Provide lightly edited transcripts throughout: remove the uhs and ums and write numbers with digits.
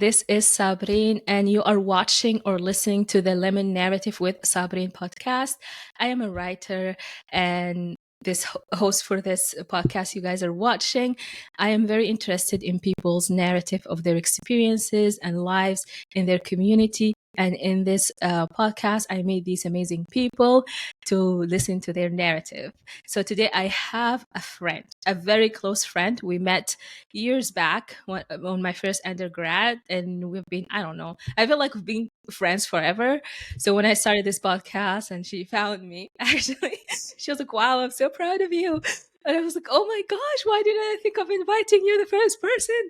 This is Sabreen, and you are watching or listening to the Lemon Narrative with Sabreen podcast. I am a writer and this host for this podcast you guys are watching. I am very interested in people's narrative of their experiences and lives in their community. And in this podcast, I made these amazing people to listen to their narrative. So today I have a friend, a very close friend. We met years back on my first undergrad, and we've been, I don't know, I feel like we've been friends forever. So when I started this podcast and she found me, actually, she was like, wow, I'm so proud of you. And I was like, oh my gosh, why didn't I think of inviting you the first person?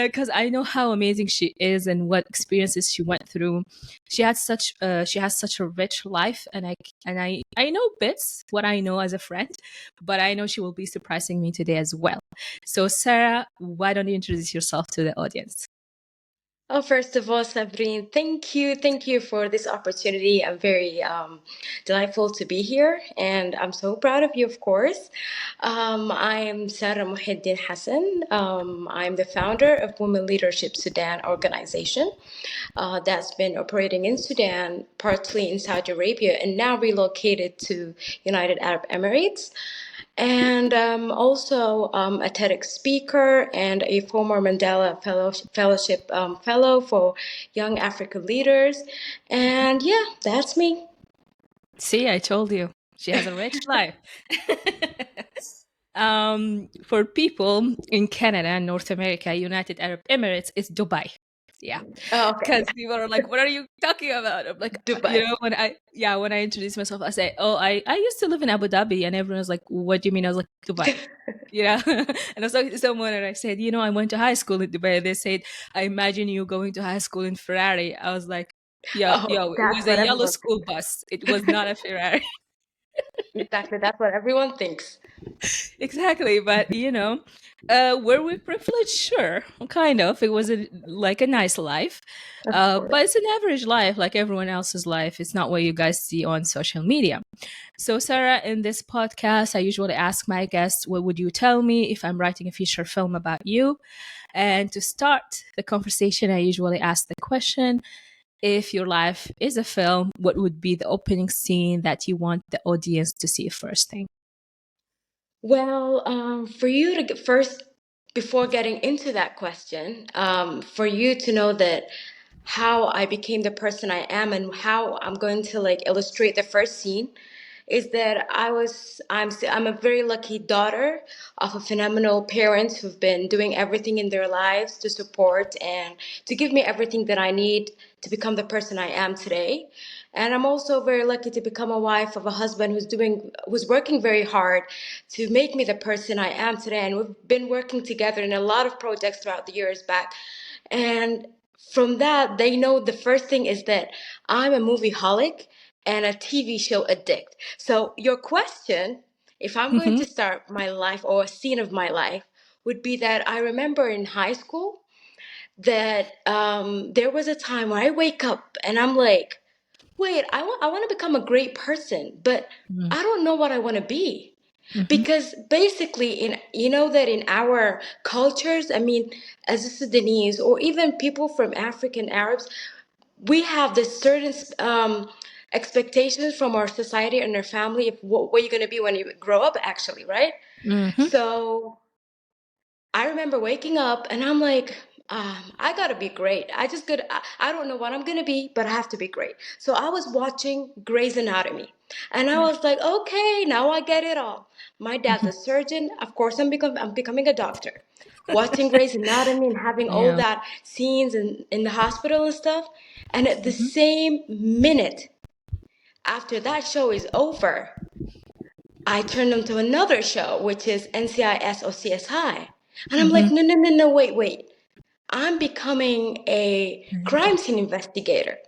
Because I know how amazing she is and what experiences she went through. She has such a rich life, and I know bits what I know as a friend, but I know she will be surprising me today as well. So Sarah, why don't you introduce yourself to the audience? Oh, first of all, Sabreen, thank you. Thank you for this opportunity. I'm very delightful to be here, and I'm so proud of you, of course. I am Sarah Mohyeldin Hassan. I'm the founder of Women Leadership Sudan Organization that's been operating in Sudan, partly in Saudi Arabia, and now relocated to United Arab Emirates. And also a Tedx speaker and a former Mandela Fellowship fellow for young African leaders. And yeah, that's me. See, I told you. She has a rich life. For people in Canada and North America, United Arab Emirates is Dubai. Yeah. Oh, okay, Because yeah. people are like, what are you talking about? I'm like, Dubai. when I introduce myself, I say, oh, I used to live in Abu Dhabi. And everyone's like, what do you mean? I was like, Dubai. And I was talking to someone and I said, I went to high school in Dubai. They said, I imagine you going to high school in Ferrari. I was like, Oh, it was that's a what yellow everyone school bus. It was not a Ferrari. exactly. That's what everyone thinks. Exactly, but were we privileged? Sure, kind of. It was like a nice life, Of course. but it's an average life, like everyone else's life. It's not what you guys see on social media. So, Sarah, in this podcast, I usually ask my guests, "What would you tell me if I'm writing a feature film about you?" And to start the conversation, I usually ask the question: if your life is a film, what would be the opening scene that you want the audience to see first thing? Well, for you to get first, before getting into that question, for you to know that how I became the person I am and how I'm going to like illustrate the first scene is that I'm a very lucky daughter of a phenomenal parents who've been doing everything in their lives to support and to give me everything that I need to become the person I am today. And I'm also very lucky to become a wife of a husband who's working very hard to make me the person I am today. And we've been working together in a lot of projects throughout the years back. And from that, they know the first thing is that I'm a movie holic and a TV show addict. So your question, if I'm going Mm-hmm. to start my life or a scene of my life, would be that I remember in high school that there was a time where I wake up and I'm like, wait, I want to become a great person, but I don't know what I want to be. Mm-hmm. Because basically, that in our cultures, I mean, as a Sudanese or even people from African Arabs, we have this certain expectations from our society and our family of what you're going to be when you grow up, actually, right? Mm-hmm. So I remember waking up and I'm like, I gotta be great. I don't know what I'm gonna be, but I have to be great. So I was watching Grey's Anatomy and I Yeah. was like, okay, now I get it all. My dad's a surgeon. Of course, I'm becoming a doctor. Watching Grey's Anatomy and having all Yeah. that scenes in the hospital and stuff. And at the Mm-hmm. same minute after that show is over, I turned them to another show, which is NCIS or CSI. And I'm Mm-hmm. like, no, no, no, no, wait, wait. I'm becoming a crime scene investigator.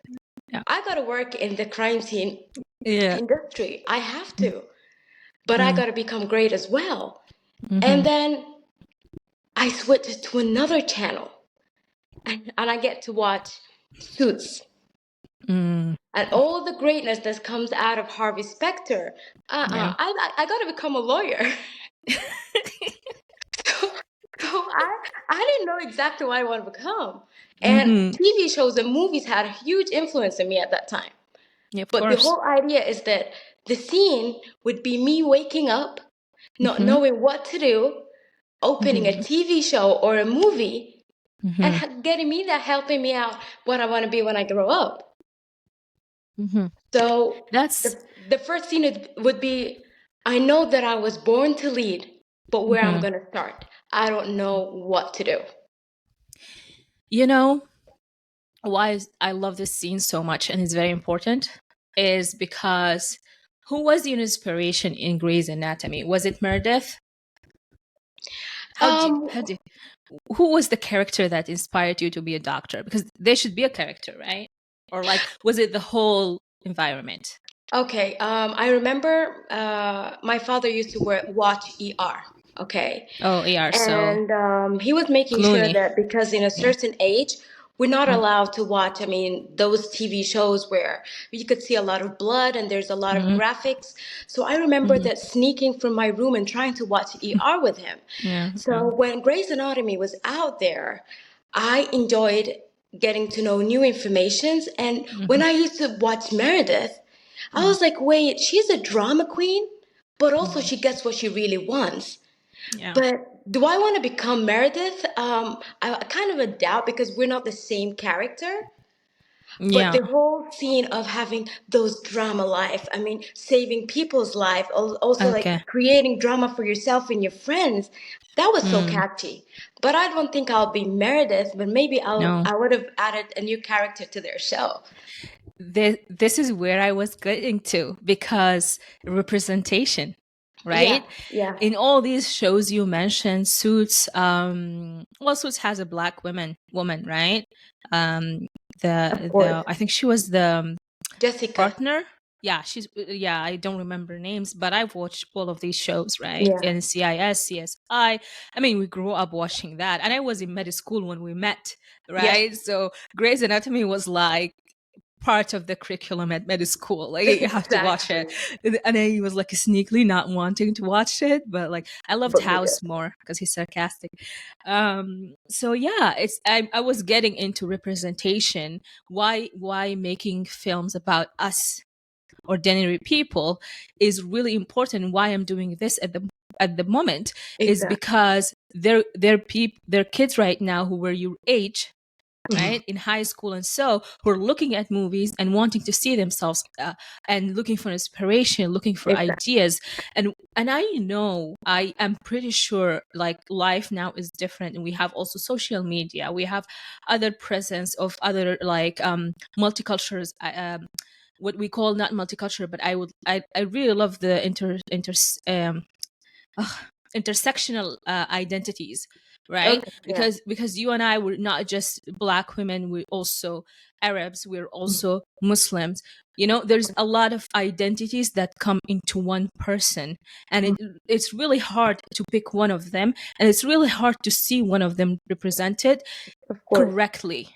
Yeah. I got to work in the crime scene Yeah. industry. I have to. But I got to become great as well. And Mm-hmm. then I switched to another channel and I get to watch Suits. Mm. And all the greatness that comes out of Harvey Specter. Yeah. I got to become a lawyer. So I didn't know exactly what I want to become. And Mm-hmm. TV shows and movies had a huge influence on me at that time. Yeah, of But the course. whole idea is that the scene would be me waking up, not Mm-hmm. knowing what to do, opening a Mm-hmm. TV show or a movie, and Mm-hmm. getting me that, helping me out what I want to be when I grow up. Mm-hmm. So That's the first scene would be, I know that I was born to lead, but where I'm mm-hmm. going to start, I don't know what to do. You know why I love this scene so much and it's very important is because who was your inspiration in Grey's Anatomy? Was it Meredith? How do Um, who was the character that inspired you to be a doctor? Because there should be a character, right? Or like, was it the whole environment? okay, I remember my father used to watch ER, okay? Oh, yeah. So And he was making sure Clooney. that because in a Yeah. certain age, we're not Mm-hmm. allowed to watch, I mean, those TV shows where you could see a lot of blood and there's a lot of Mm-hmm. graphics. So I remember that sneaking from my room and trying to watch ER with him. Yeah. Yeah. So when Grey's Anatomy was out there, I enjoyed getting to know new informations. And when Mm-hmm. I used to watch Meredith, I Mm-hmm. was like, wait, she's a drama queen, but also Mm-hmm. she gets what she really wants. Yeah. But do I want to become Meredith? I kind of a doubt because we're not the same character. But Yeah. the whole scene of having those drama life, I mean, saving people's life, also Okay. like creating drama for yourself and your friends, that was so Mm, catchy. But I don't think I'll be Meredith, but maybe no. I would have added a new character to their show. This is where I was getting to because representation, Yeah, right? yeah, In all these shows you mentioned, Suits, well, Suits has a black woman, right? Um, of course. the I think she was the Jessica. partner. Yeah, yeah, I don't remember names, but I've watched all of these shows, right? Yeah. NCIS, CSI. I mean, we grew up watching that, and I was in med school when we met, Yes, right? So Grey's Anatomy was like part of the curriculum at med school. Like you have to watch it, exactly. and I was like sneakily not wanting to watch it, but like I loved But you did. House more because he's sarcastic. So yeah, I was getting into representation. Why making films about us ordinary people is really important. Why I'm doing this at the moment is Exactly. because they're kids right now who were your age, Mhm. right, in high school, and so who are looking at movies and wanting to see themselves, and looking for inspiration, looking for Exactly. ideas. And I know, I am pretty sure, like, life now is different, and we have also social media, we have other presence of other, like, multicultures, what we call, not multicultural, but I really love the um ugh, intersectional identities, right? Okay. Yeah. Because you and I were not just black women, we're also Arabs, we're also Muslims. There's a lot of identities that come into one person, and Mhm. it's really hard to pick one of them, and it's really hard to see one of them represented Of course. correctly,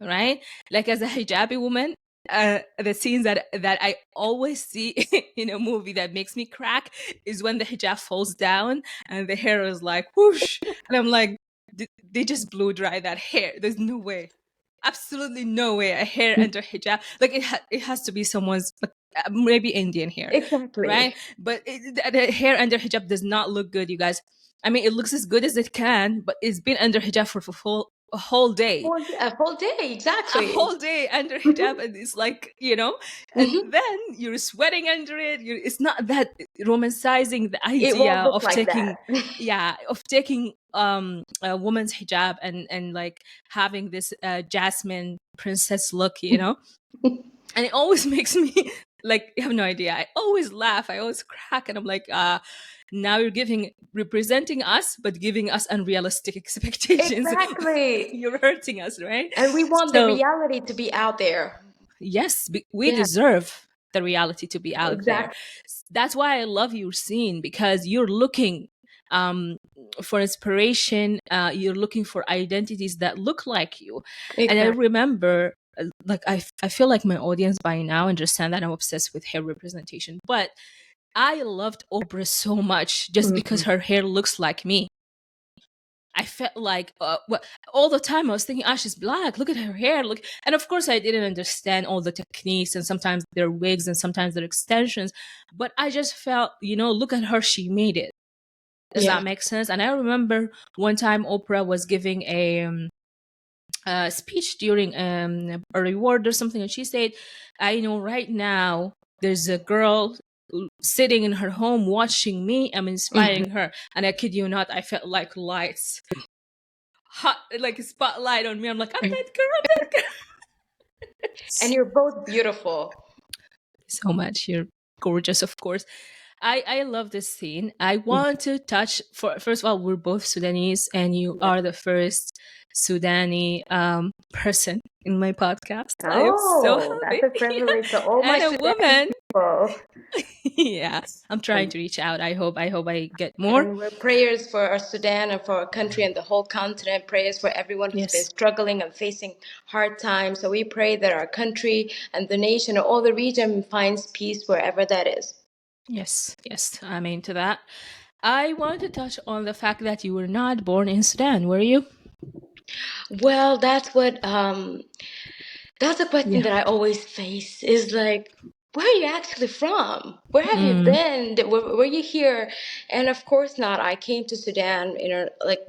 right? Like, as a hijabi woman, the scenes that I always see in a movie that makes me crack is when the hijab falls down and the hair is like whoosh, and I'm like, they just blow dry that hair. There's no way, absolutely no way, a hair under hijab. Like, it has to be someone's, like, maybe Indian hair, Exactly. right? But the hair under hijab does not look good, you guys. I mean, it looks as good as it can, but it's been under hijab for a whole day, A whole day. a Exactly. whole day under Hmm. hijab, and it's like, and Hmm. then you're sweating under it. It's not that romanticizing the It idea won't look of like taking, that. yeah, of taking a woman's hijab and like having this Jasmine princess look, and it always makes me, like, you have no idea, I always laugh, I always crack, and I'm like, now you're representing us, but giving us unrealistic expectations. Exactly. You're hurting us, right? And we want the So reality to be out there. yes, we Yeah. deserve the reality to be out there. Exactly. That's why I love your scene, because you're looking um, for inspiration. You're looking for identities that look like you. And I Exactly. remember, like, I feel like my audience by now understand that I'm obsessed with hair representation. But I loved Oprah so much just because Mhm. her hair looks like me. I felt like all the time I was thinking, she's black. Look at her hair. Look, and of course I didn't understand all the techniques, and sometimes they're wigs and sometimes they're extensions. But I just felt, look at her, she made it. Does Yeah. that make sense? And I remember one time Oprah was giving a speech during a reward or something, and she said, "I know right now there's a girl sitting in her home watching me. I'm Mhm. inspiring her." And I kid you not, I felt like lights, hot, like a spotlight on me. I'm like, I'm that girl, I'm that girl. And you're both beautiful. So much. You're gorgeous, of course. I love this scene. I want to touch first of all, we're both Sudanese, and you Yeah. are the first Sudani person in my podcast. I am so Oh, happy. that's a privilege to all my And a Sudanese woman. people. Yeah. I'm trying And, to reach out. I hope I get more. and we're prayers for our Sudan and for our country and the whole continent. Prayers for everyone who's been Yes. struggling and facing hard times. So we pray that our country and the nation or all the region finds peace wherever that is. Yes. Yes. I'm into that. I want to touch on the fact that you were not born in Sudan, were you? Well, that's a question Yeah. that I always face is like, where are you actually from? Where have you Mm. been? Were you here? And of course not. I came to Sudan like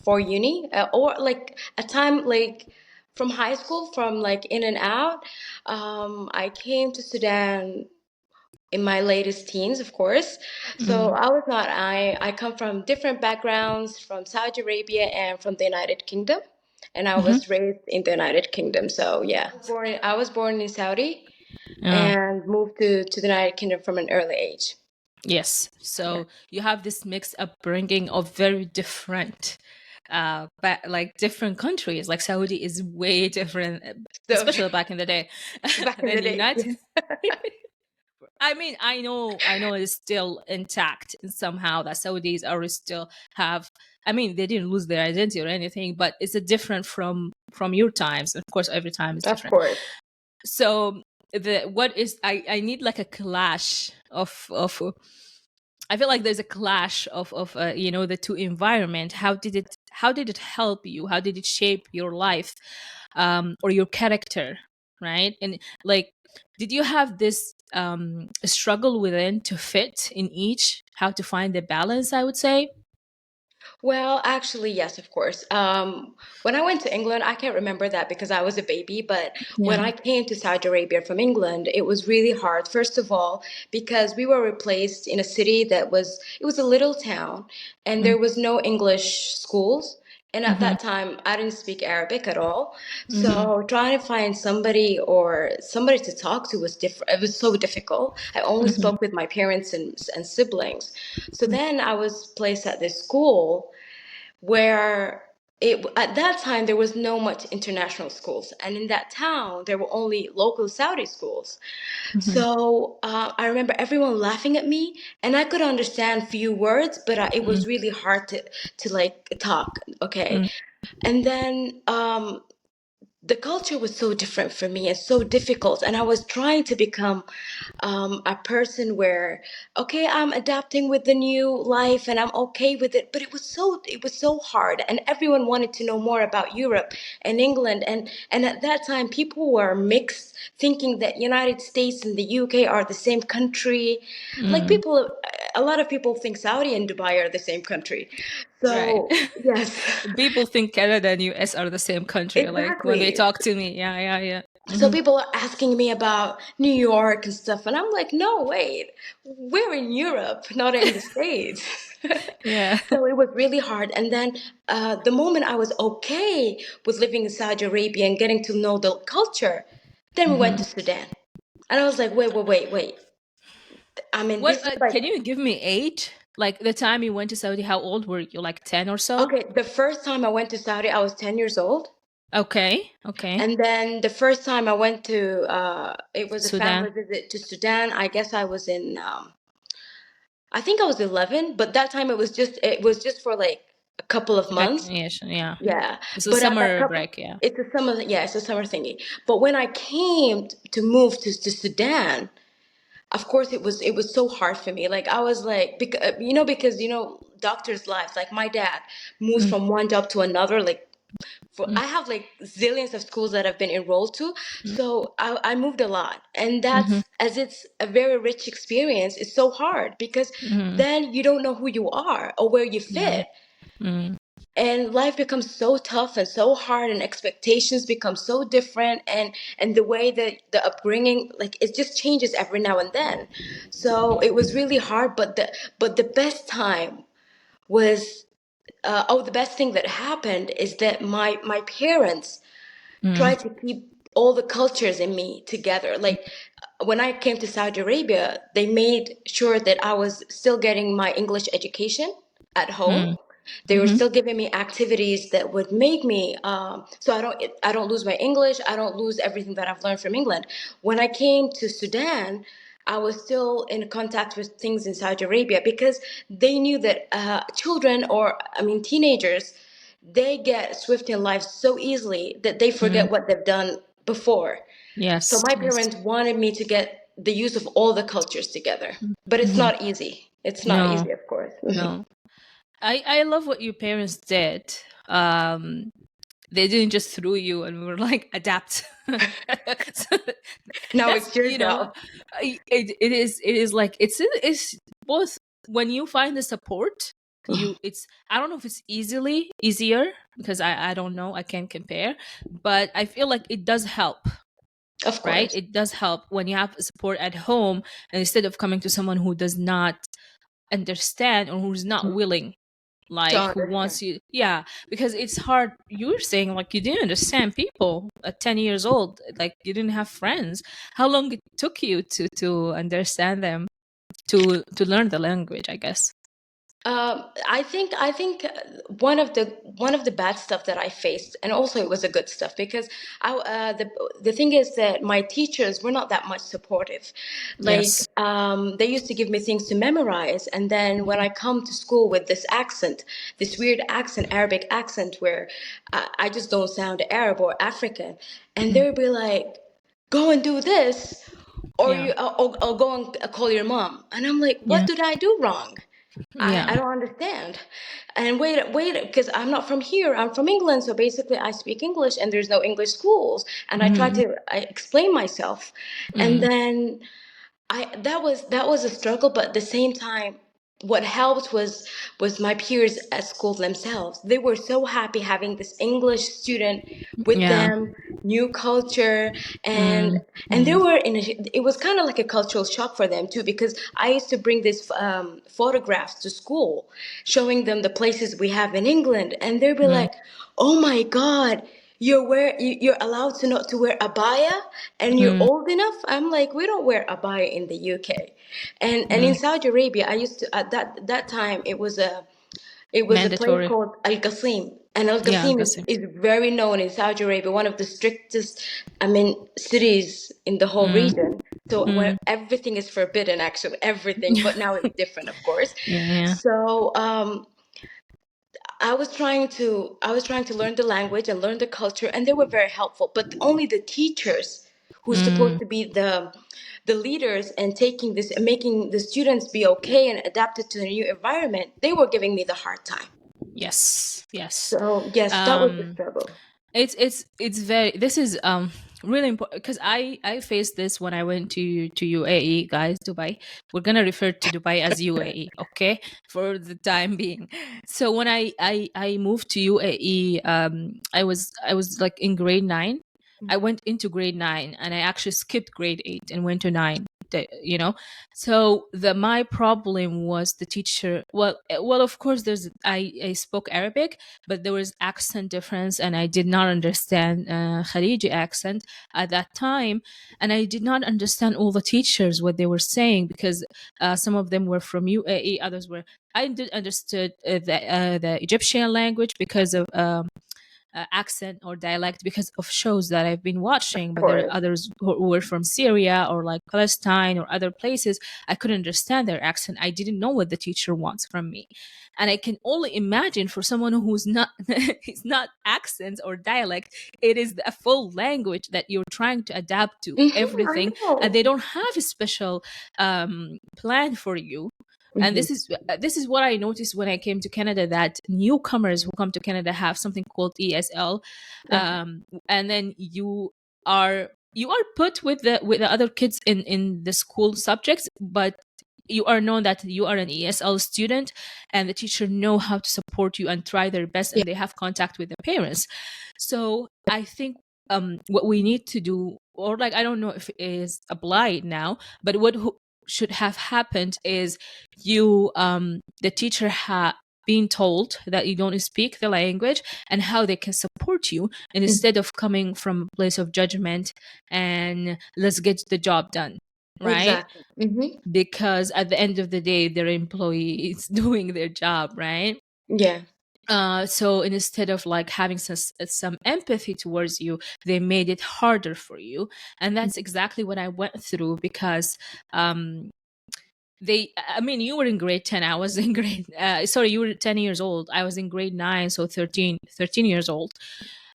for uni or like a time like from high school, from like in and out. I came to Sudan in my latest teens, of course. So Mm. I come from different backgrounds from Saudi Arabia and from the United Kingdom. And I Mm-hmm. was raised in the United Kingdom. So yeah, I was born in Saudi Yeah. and moved to the United Kingdom from an early age. Yes. Yeah. So you have this mixed upbringing of very different, but like different countries. Like Saudi is way different, So especially back in the day, back in than the the day. United. I mean, I know it's still intact and somehow that Saudis are still have. I mean, they didn't lose their identity or anything, but it's a different from your times. Of course, every time is Of different. course. So I need like a clash of I feel like there's a clash of the two environment. How did it help you? How did it shape your life, or your character, right? And like, did you have this struggle within to fit in each? How to find the balance? I would say. Well, actually, yes, of course. When I went to England, I can't remember that because I was a baby, but when Yeah. I came to Saudi Arabia from England, it was really hard. First of all, because we were replaced in a city it was a little town and Mm-hmm. there was no English schools. And at that time, I didn't speak Arabic at all. Mm-hmm. So trying to find somebody to talk to was different. It was so difficult. I only Mm-hmm. spoke with my parents and siblings. So then I was placed at this school where at that time there was no much international schools, and in that town there were only local Saudi schools. Mm-hmm. So I remember everyone laughing at me, and I could understand few words, but it was really hard to like talk. Okay, and then the culture was so different for me and so difficult, and I was trying to become a person where okay, I'm adapting with the new life and I'm okay with it, but it was so hard, and everyone wanted to know more about Europe and England, and at that time people were mixed, thinking that United States and the UK are the same country. Like Mm-hmm. people, a lot of people think Saudi and Dubai are the same country. Right. So yes. People think Canada and US are the same country, like when they Exactly. talk to me. Yeah, yeah, yeah. So Hmm. people are asking me about New York and stuff, and I'm like, no, wait, we're in Europe, not in the States. Yeah. So it was really hard. And then the moment I was okay with living in Saudi Arabia and getting to know the culture, then we went Hmm. to Sudan. And I was like, wait, wait, wait, wait. I mean, What this is like, can you give me age? Like the time you went to Saudi, how old were you? Like 10 or so? okay, the first time I went to Saudi, I was 10 years old. Okay. Okay. And then the first time I went it was a family Sudan. visit to Sudan. I guess I think I was 11, but that time it was just for like a couple of months. Vaccination. Yeah. Yeah. It's a But at that summer couple, break. Yeah. it's a summer thingy. But when I came to move to Sudan, of course it was so hard for me. Like I was like, because doctors' lives. Like my dad moves from one job to another. Like I have like zillions of schools that I've been enrolled to. So I moved a lot. And that's, as it's a very rich experience, it's so hard because then you don't know who you are or where you Yeah. fit. And life becomes so tough and so hard, and expectations become so different, and the way that the upbringing, like, it just changes every now and then. So it was really hard, but the best time was the best thing that happened is that my parents tried to keep all the cultures in me together. Like when I came to Saudi Arabia, they made sure that I was still getting my English education at home. They were still giving me activities that would make me so I don't lose my English. I don't lose everything that I've learned from England. When I came to Sudan, I was still in contact with things in Saudi Arabia because they knew that children, or I mean teenagers, they get swift in life so easily that they forget what they've done before. So Yes. my Yes. parents wanted me to get the use of all the cultures together, but it's not easy. It's not No. easy, of course. No. I love what your parents did. They didn't just throw you and were like adapt. So Now that's, it's your job. it is like it's both. When you find the support, it's, I don't know if it's easier, because I don't know, I can't compare, but I feel like it does help, Of right? course. It does help when you have support at home, and instead of coming to someone who does not understand or who's not willing, like Don't who understand. wants you. Yeah, because it's hard. You were saying like you didn't understand people at 10 years old, like you didn't have friends. How long it took you to understand them, to learn the language, I guess? I think one of the bad stuff that I faced, and also it was a good stuff because the thing is that my teachers were not that much supportive. Like Yes. they used to give me things to memorize, and then when I come to school with this accent, this weird accent, Arabic accent, where I just don't sound Arab or African, and they would be like, "Go and do this." Or Yeah. you, or go and call your mom, and I'm like, "What Yeah. did I do wrong? I Yeah. don't understand." And wait, because I'm not from here. I'm from England. So basically, I speak English and there's no English schools. And I explain myself. And Mm. then that was a struggle, but at the same time, what helped was my peers at school themselves. They were so happy having this English student with Yeah. them, new culture, and Mm. and they Mm. were it was kind of like a cultural shock for them too, because I used to bring these photographs to school, showing them the places we have in England, and they'd be Mm. like, "Oh my God, you're allowed to not to wear abaya, and you're Mm. old enough." I'm like, "We don't wear abaya in the UK." And in Mm. Saudi Arabia, I used to at that time, it was a place Mandatory. called Al Qasim, and Al Yeah, I Qasim is, guess. is very known in Saudi Arabia, one of the strictest, I mean, cities in the whole Mm. region. So where Mm. everything is forbidden, actually everything, but now it's different, of course. Yeah. Yeah. So I was trying to learn the language and learn the culture, and they were very helpful. But only the teachers, who's supposed Mm. to be the leaders and taking this and making the students be okay and adapted to the new environment, they were giving me the hard time. Yes. Yes. So yes, that was the um struggle. it's very, this is really important, because I faced this when I went to UAE, guys. Dubai, we're gonna refer to Dubai as UAE, okay, for the time being. So when I moved to UAE, I was like in grade 9. I went into grade 9 and I actually skipped grade 8 and went to 9, so the my problem was the teacher. Well, of course, I spoke Arabic, but there was accent difference, and I did not understand Khariji accent at that time, and I did not understand all the teachers what they were saying, because some of them were from UAE, others were. I did understood the Egyptian language because of accent or dialect, because of shows that I've been watching, Of but there are course. others who were from Syria or like Palestine or other places. I couldn't understand their accent. I didn't know what the teacher wants from me. And I can only imagine for someone who's not, it's not accents or dialect, it is a full language that you're trying to adapt to I everything, and know. they don't have a special plan for you. And Mm-hmm. this is what I noticed when I came to Canada, that newcomers who come to Canada have something called ESL. Okay. And then you are put with the other kids in the school subjects, but you are known that you are an ESL student, and the teacher know how to support you and try their best, Yeah. and they have contact with the parents. So I think what we need to do, or like, I don't know if it is applied now, but what should have happened is the teacher been told that you don't speak the language and how they can support you, and instead of coming from a place of judgment and let's get the job done, right? Exactly. Mm-hmm. Because at the end of the day, their employee is doing their job, right? Yeah. So instead of like having some empathy towards you, they made it harder for you. And that's exactly what I went through, because um, I mean, you were in grade 10, I was in grade sorry, you were 10 years old, I was in grade 9, so 13 years old.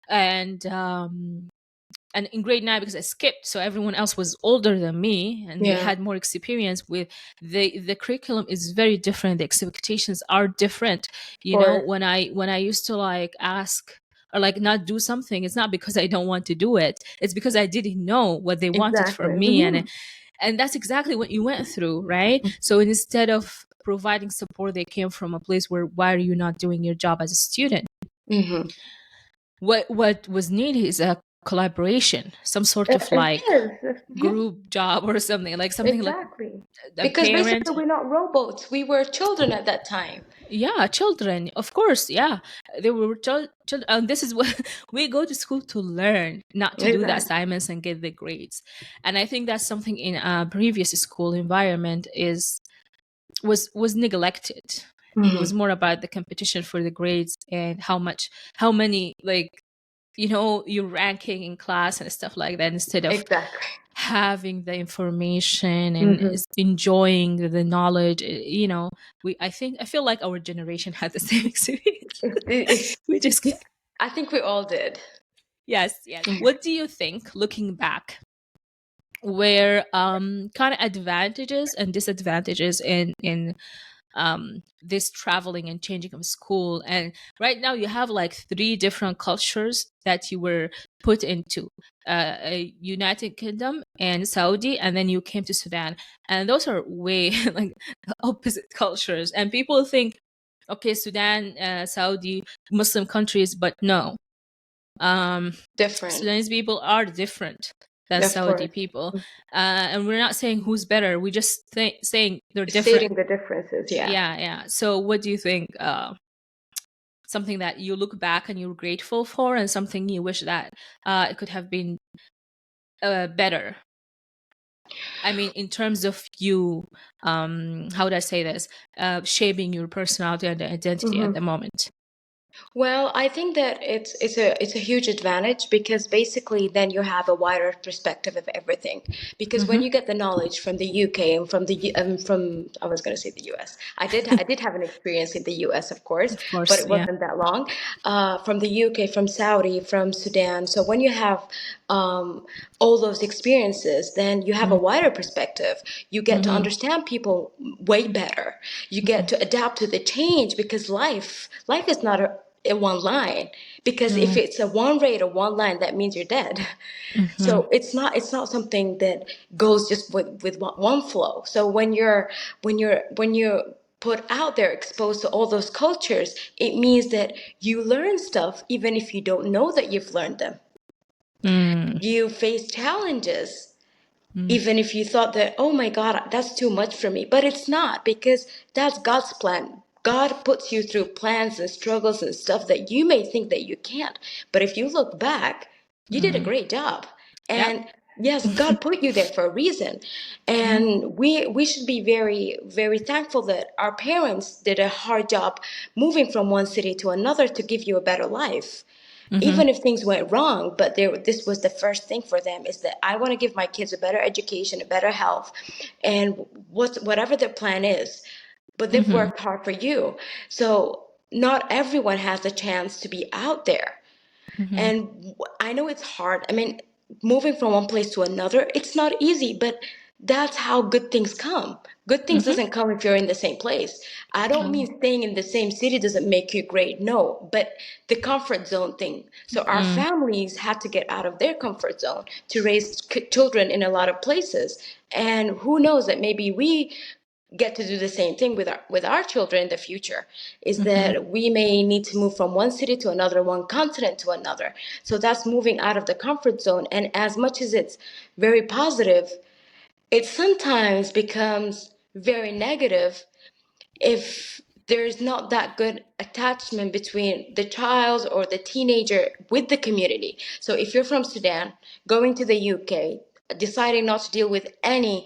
And in grade 9, because I skipped, so everyone else was older than me and they Yeah. had more experience with the curriculum is very different, the expectations are different. You know, Or when I used to like ask or like not do something, it's not because I don't want to do it, it's because I didn't know what they wanted exactly. from me. Mm-hmm. And that's exactly what you went through, right? So instead of providing support, they came from a place where, why are you not doing your job as a student? Mm-hmm. What was needed is a collaboration, some sort of It like is. Mhm. group job or something like Exactly. a Because parent. basically we're not robots. We were children at that time. Yeah, children, of course. Yeah, they were children, and this is what we go to school to learn, not to do the Exactly. assignments and get the grades. And I think that's something in a previous school environment was neglected. It was Mm-hmm. more about the competition for the grades and how many, like, your ranking in class and stuff like that, instead of Exactly. having the information and Mm-hmm. enjoying the knowledge. I feel like our generation had the same experience. It's. we just I think we all did. Yes, yes. What do you think, looking back, were kind of advantages and disadvantages in this traveling and changing of school? And right now you have like three different cultures that you were put into: United Kingdom and Saudi, and then you came to Sudan. And those are way like opposite cultures, and people think, okay, Sudan, Saudi, Muslim countries, but no. um Different. Sudanese people are different than Of Saudi course. people. And we're not saying who's better, we just saying they're different. Stating the differences, yeah. Yeah, yeah. So what do you think, something that you look back and you're grateful for, and something you wish that it could have been better? I mean, in terms of you, how would I say this, shaping your personality and identity at Mm-hmm. the moment. Well, I think that it's a huge advantage because basically then you have a wider perspective of everything. Because when Mm-hmm. you get the knowledge from the UK and from I was going to say the US. I did have an experience in the US, of course, Of but course, it yeah. wasn't that long. From the UK, from Saudi, from Sudan. So when you have all those experiences, then you have a wider perspective. You get to Mm-hmm. understand people way better. You get to adapt to the change because life is not a one line, because if it's a one rate or one line, that means you're dead. Mm-hmm. So it's not something that goes just with one flow. So when you're put out there, exposed to all those cultures, it means that you learn stuff even if you don't know that you've learned them. Mm-hmm. You face challenges even if you thought that, oh my God, that's too much for me. But it's not, because that's God's plan. God puts you through plans and struggles and stuff that you may think that you can't. But if you look back, you did a Mm-hmm. great job. Yep. And yes, God put you there for a reason. And we should be very, very thankful that our parents did a hard job moving from one city to another to give you a better life, Mm-hmm. even if things went wrong. But this was the first thing for them, is that I want to give my kids a better education, a better health, and whatever their plan is. But they've Mm-hmm. worked hard for you. So not everyone has the chance to be out there. Mm-hmm. And I know it's hard. I mean, moving from one place to another, it's not easy, but that's how good things come. Good things Mm-hmm. doesn't come if you're in the same place. I don't Oh. mean staying in the same city doesn't make you great. No, but the comfort zone thing. So our Mm. families had to get out of their comfort zone to raise children in a lot of places. And who knows that maybe we get to do the same thing with our children in the future, is Mm-hmm. that we may need to move from one city to another, one continent to another. So that's moving out of the comfort zone. And as much as it's very positive, it sometimes becomes very negative if there's not that good attachment between the child or the teenager with the community. So if you're from Sudan, going to the UK, deciding not to deal with any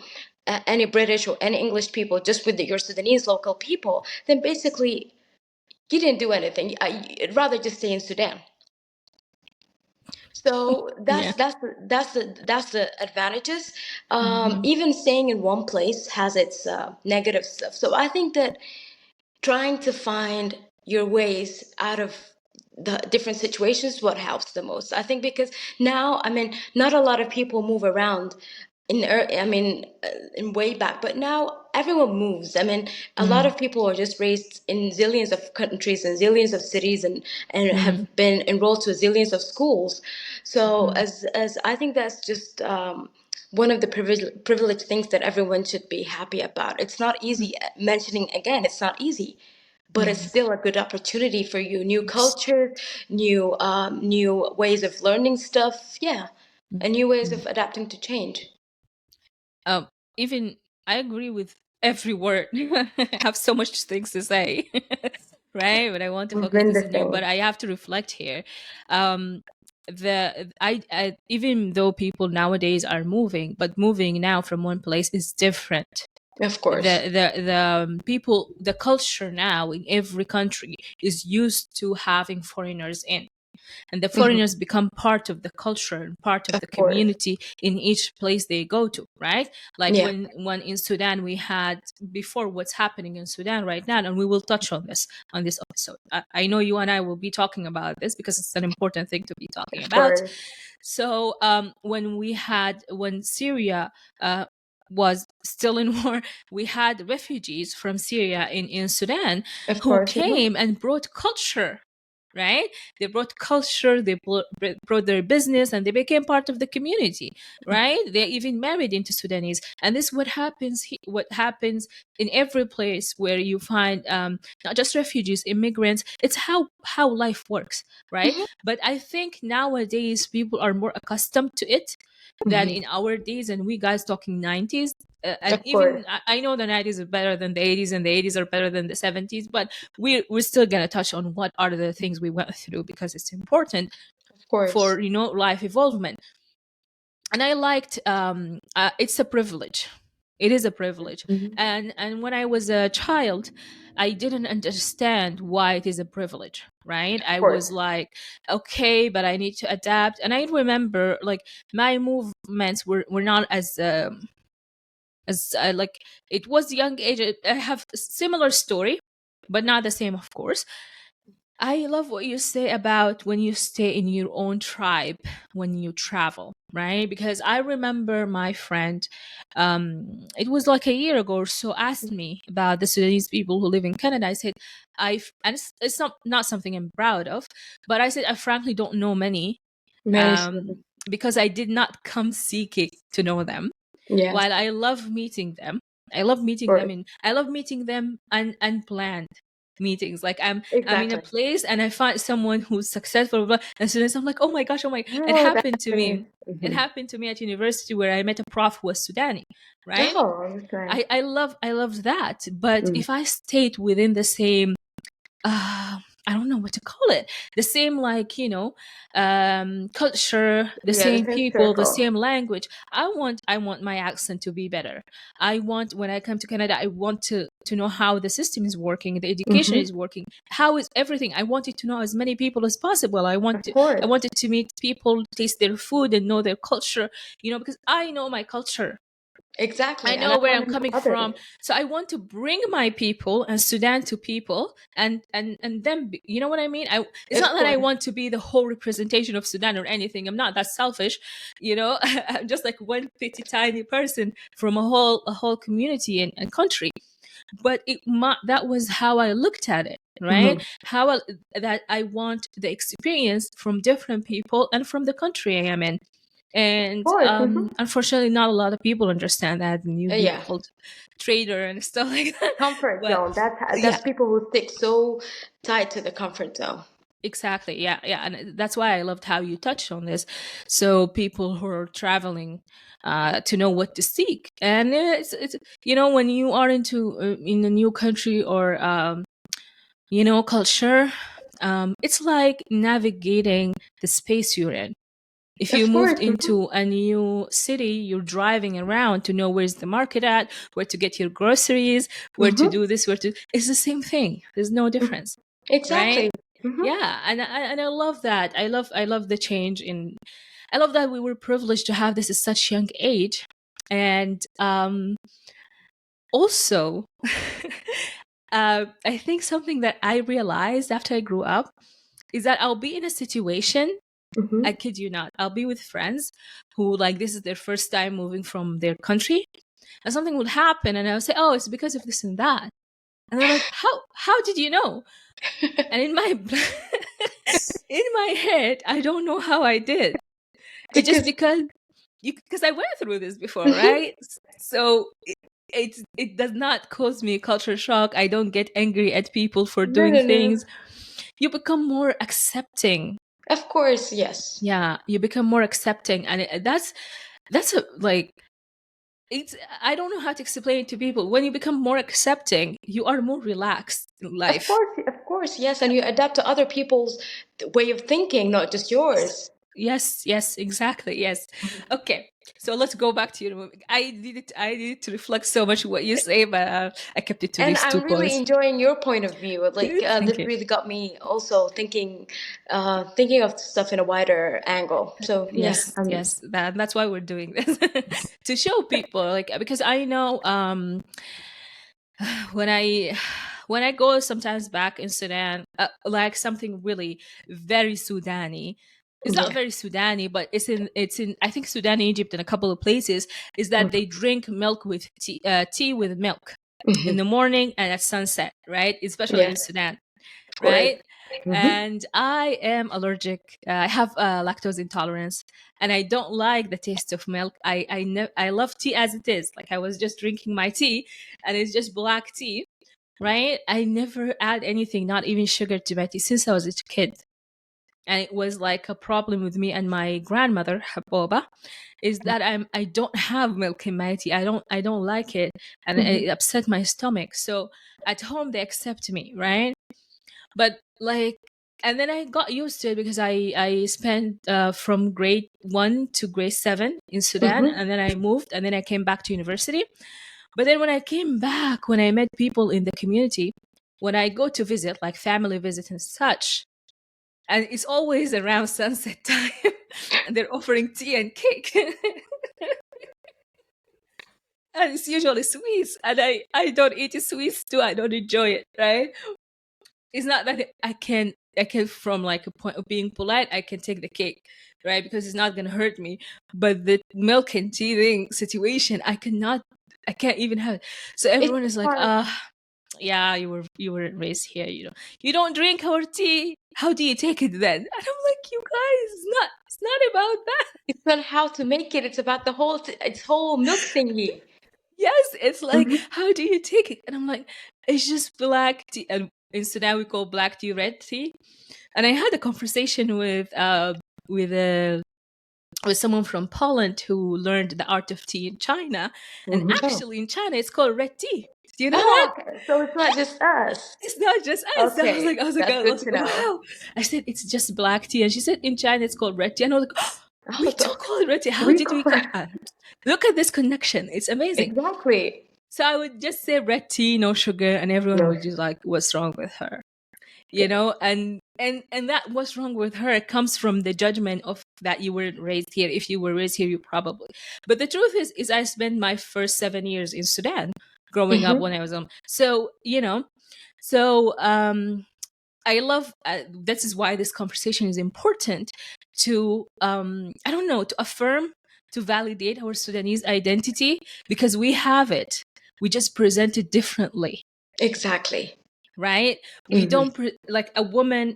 British or any English people, just with your Sudanese local people, then basically you didn't do anything. I'd rather just stay in Sudan. So Yeah. that's the advantages. Mm-hmm. Even staying in one place has its negative stuff. So I think that trying to find your ways out of the different situations what helps the most, I think, because now, I mean, not a lot of people move around in way back, but now everyone moves. I mean, a lot Mm. of people are just raised in zillions of countries and zillions of cities, and Mm. have been enrolled to zillions of schools. So Mm. as I think that's just one of the privileged things that everyone should be happy about. It's not easy. Mentioning again, it's not easy, but it's Mm. still a good opportunity for you. New Yes. cultures, new ways of learning stuff. Yeah, and new ways Mm. of adapting to change. Um, Even I agree with every word. I have so much things to say, right? But I want to We've focus been this the on you. But same. I have to reflect here. Um, I even though people nowadays are moving, but moving now from one place is different. Of course. The people, the culture now in every country is used to having foreigners in, and the Mhm. foreigners become part of the culture and part of Of the course. community in each place they go to, right? Like Yeah. when in Sudan we had, before what's happening in Sudan right now, and we will touch on this episode. I know you and I will be talking about this because it's an important thing to be talking Of about. course. So when Syria was still in war, we had refugees from Syria in Sudan Of who course. came and brought culture, right? They brought culture, they brought their business, and they became part of the community, right? They even married into Sudanese, and this is what happens. What happens in every place where you find not just refugees, immigrants. It's how life works, right? Mhm. But I think nowadays people are more accustomed to it than Mhm. in our days, and we guys talking 90s. And Of course. even I know the 90s are better than the 80s, and the 80s are better than the 70s, but we're still gonna touch on what are the things we went through because it's important Of course. for life evolvement. And I liked it's a privilege. It is a privilege. Mhm. And when I was a child, I didn't understand why it is a privilege, right? Of I was course. like, okay, but I need to adapt. And I remember like my movements were not as like, it was young age. I have a similar story, but not the same, of course. I love what you say about when you stay in your own tribe when you travel, right? Because I remember my friend, it was like a year ago or so, asked me about the Sudanese people who live in Canada. I said, and it's not something I'm proud of, but I said, I frankly don't know many, Many students. because I did not come seeking to know them. Yeah. While I love meeting them, Of course. I love meeting them unplanned meetings. Like I'm in a Exactly. place and I find someone who's successful, and students, I'm like, oh my gosh, oh my, it Oh, that happened to happened. me. It Mhm. happened to me at university where I met a prof who was Sudani, right? Oh, that's nice. I loved that. But Mm. if I stayed within the same I don't know what to call it. The same, like, culture, the Yeah, the same same people, the circle. same language. I want my accent to be better. I want, when I come to Canada, I want to know how the system is working, the education Hmm. is working, how is everything. I wanted to know as many people as possible. Of I course. wanted to meet people, taste their food, and know their culture. Because I know my culture. Exactly. I And I know where want I'm to know coming others. from. So I want to bring my people and Sudan to people, and then you know what I mean? It's Of not that I course. want to be the whole representation of Sudan or anything. I'm not that selfish, you know. I'm just like one petty tiny person from a whole community and country. But that was how I looked at it, right? Mhm. That I want the experience from different people and from the country I am in. Of And course. Hmm. unfortunately, not a lot of people understand that, and you being Yeah. called traitor and stuff like that. Comfort But zone. That's yeah, people who stick so tight to the comfort zone. exactly. Yeah, yeah, and that's why I loved how you touched on this. So people who are traveling to know what to seek, and it's when you are in a new country or culture, it's like navigating the space you're in. If you Of moved course. Hmm. into a new city, you're driving around to know where's the market at, where to get your groceries, where to Hmm. do this, it's the same thing. There's no difference, right? Exactly. Hmm. Yeah, and I love that. I love the change I love that we were privileged to have this at such young age. And also I think something that I realized after I grew up is that I'll be in a situation, I Hmm. kid you not, I'll be with friends who, like, this is their first time moving from their country, and something would happen, and I'll say, "Oh, it's because of this and that," and they're like, "How did you know?" And in my in my head, I don't know how I did. It's just Because because I went through this before, mhm. right? So it does not cause me culture shock. I don't get angry at people for No, doing no, no. things. You become more accepting. Of course, yes. Yeah, you become more accepting, and that's a like it's I don't know how to explain it to people. When you become more accepting, you are more relaxed in life. Of course, yes. And you adapt to other people's way of thinking, not just yours. Yes, exactly. Yes. Okay. So let's go back to your movie. I needed to reflect so much what you say, but I kept it to And these two I'm really points. enjoying your point of view. Like Thank this you. really got me also thinking of stuff in a wider angle. So yeah, Yes, that's why we're doing this to show people, like, because I know when I go sometimes back in Sudan, like something really very Sudani. It's not yeah. very Sudani, but it's in I think Sudan, Egypt, and a couple of places, is that they drink milk with tea with milk in Hmm. the morning and at sunset, right? Especially in Yes, Sudan, of course. right? Hmm. And I am allergic. I have lactose intolerance, and I don't like the taste of milk. I love tea as it is. Like, I was just drinking my tea, and it's just black tea, right? I never add anything, not even sugar, to my tea since I was a kid. And it was like a problem with me and my grandmother, Haboba, is that I don't have milk in my tea. I don't like it, and Hmm. it upset my stomach. So at home they accept me, right? But like, and then I got used to it because I spent from grade 1 to grade 7 in Sudan, Hmm. and then I moved, and then I came back to university. But then when I came back, when I met people in the community, when I go to visit, like family visit and such, and it's always around sunset time, and they're offering tea and cake. And it's usually sweets, and I don't eat sweets too. I don't enjoy it, right? It's not that I can, from like a point of being polite, I can take the cake, right? Because it's not gonna hurt me. But the milk and tea thing situation, I can't even have it. So It's everyone is like, hard. yeah, you were raised here, you don't drink our tea. How do you take it then? And I'm like, you guys, it's not about that. It's not how to make it. It's about the it's whole milk thingy. Yes, it's like, Hmm. how do you take it? And I'm like, it's just black tea. And in Sudan we call black tea red tea. And I had a conversation with a with someone from Poland who learned the art of tea in China. And Hmm. Oh. actually in China it's called red tea. Do you know that? Oh, okay. So it's not just us. It's not just us. I was like, Okay, I was like, that's I good was to like, know. wow. I said it's just black tea, and she said in China it's called red tea. And I was like, oh, Oh, we do call it red tea. How we did we call come? Look at this connection. It's amazing. exactly. So I would just say red tea, no sugar, and everyone No. would just like, what's wrong with her? you know, and that what's wrong with her comes from the judgment of that you weren't raised here. If you were raised here, you probably. But the truth is I spent my first 7 years in Sudan growing up Mm-hmm. when I was so you know, so I love this is why this conversation is important to I don't know, to affirm, to validate our Sudanese identity, because we have it, we just present it differently, Exactly. right? We Mm-hmm. don't like a woman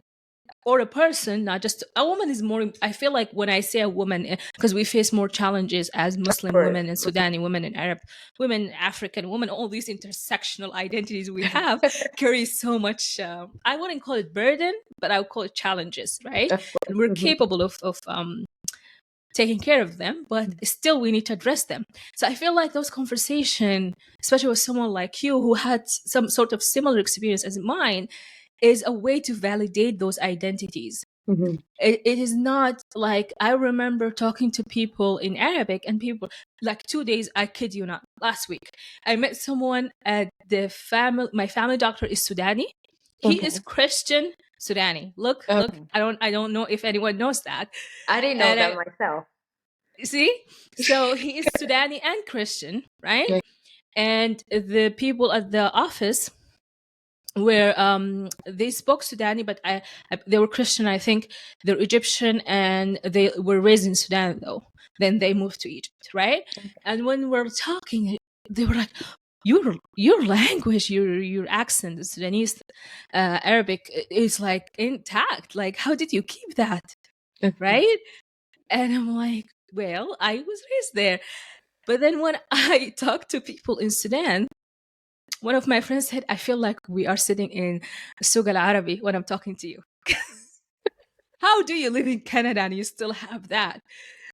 or a person, not just a woman is more. I feel like when I say a woman, because we face more challenges as Of Muslim course. women and Sudani women and Arab women, African women, all these intersectional identities we have carry so much, I wouldn't call it burden, but I would call it challenges, right? Of And course. we're Mm-hmm. capable of taking care of them, but still we need to address them. So I feel like those conversation, especially with someone like you who had some sort of similar experience as mine, is a way to validate those identities. Mm-hmm. It is not like, I remember talking to people in Arabic, and people like 2 days, I kid you not, last week I met someone at the family, my family doctor is Sudani, he is Okay. Christian Sudani. Look, Okay. I don't know if anyone knows that. I didn't know And that I myself. see, so he is Sudani and Christian, right? And the people at the office where they spoke Sudani, but they were Christian. I think they're Egyptian, and they were raised in Sudan though. Then they moved to Egypt, right? And when we're talking, they were like, "Your language, your accent, the Sudanese Arabic is like intact. Like, how did you keep that, Mhm. right?" And I'm like, "Well, I was raised there." But then when I talk to people in Sudan, one of my friends said, I feel like we are sitting in Suq al Arabi when I'm talking to you. How do you live in Canada and you still have that?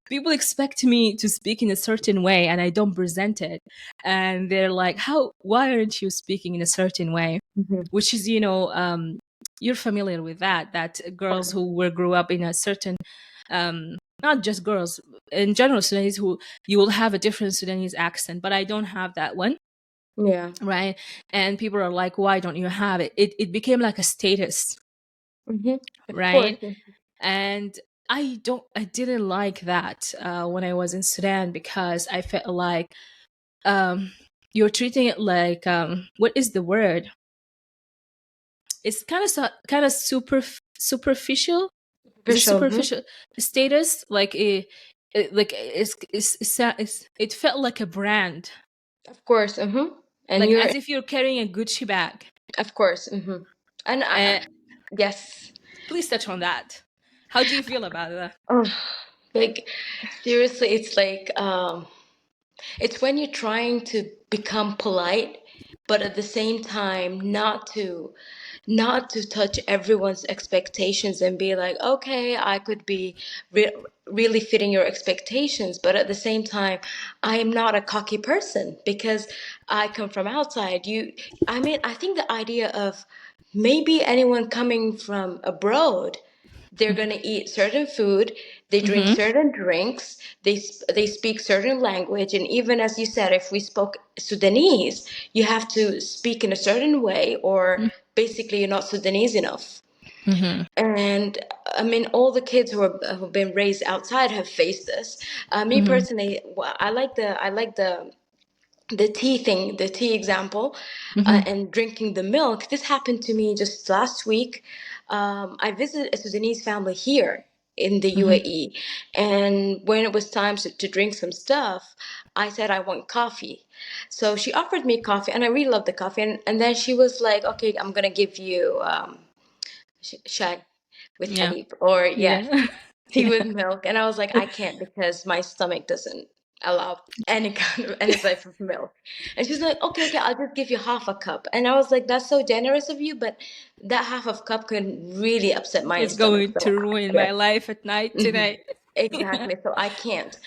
People expect me to speak in a certain way and I don't present it. And they're like, why aren't you speaking in a certain way? Mhm. Which is, you're familiar with that girls Okay. who were grew up in a certain, not just girls, in general Sudanese, who you will have a different Sudanese accent, but I don't have that one, Yeah. right? And people are like, why don't you have it? It became like a status, Mm-hmm. Of course. right? And I didn't like that when I was in Sudan, because I felt like you're treating it like, what is the word? It's kind of superficial. Is it Official. Hmm. superficial status? Like like it felt like a brand, Of course. Mm-hmm. And like you're, as if you're carrying a Gucci bag. of course. Mm-hmm. And Uh, yes. please touch on that. How do you feel about that? Oh, like seriously, it's like it's when you're trying to become polite, but at the same time not to touch everyone's expectations and be like, okay, I could be really fitting your expectations, but at the same time, I am not a cocky person because I come from outside. I mean, I think the idea of maybe anyone coming from abroad, they're going to eat certain food, they drink Mm-hmm. certain drinks, they speak certain language, and even as you said, if we spoke Sudanese, you have to speak in a certain way, or basically you're not Sudanese enough. Mm-hmm. And I mean, all the kids who've been raised outside have faced this. Me Mm-hmm. personally, I like the tea thing, the tea example, Mm-hmm. and drinking the milk. This happened to me just last week. I visited a Sudanese family here in the Mm-hmm. UAE, and when it was time to drink some stuff, I said I want coffee. So she offered me coffee, and I really love the coffee. And then she was like, "Okay, I'm gonna give you shai with Yeah. halib, or yeah, Yeah. tea Yeah. with milk." And I was like, I can't because my stomach doesn't allow any kind of any type of milk. And she's like, okay, okay, I'll just give you half a cup. And I was like, that's so generous of you, but that half of cup can really upset my It's stomach. going So to ruin yeah, my life at night mhm, tonight. Yeah. exactly. So I can't.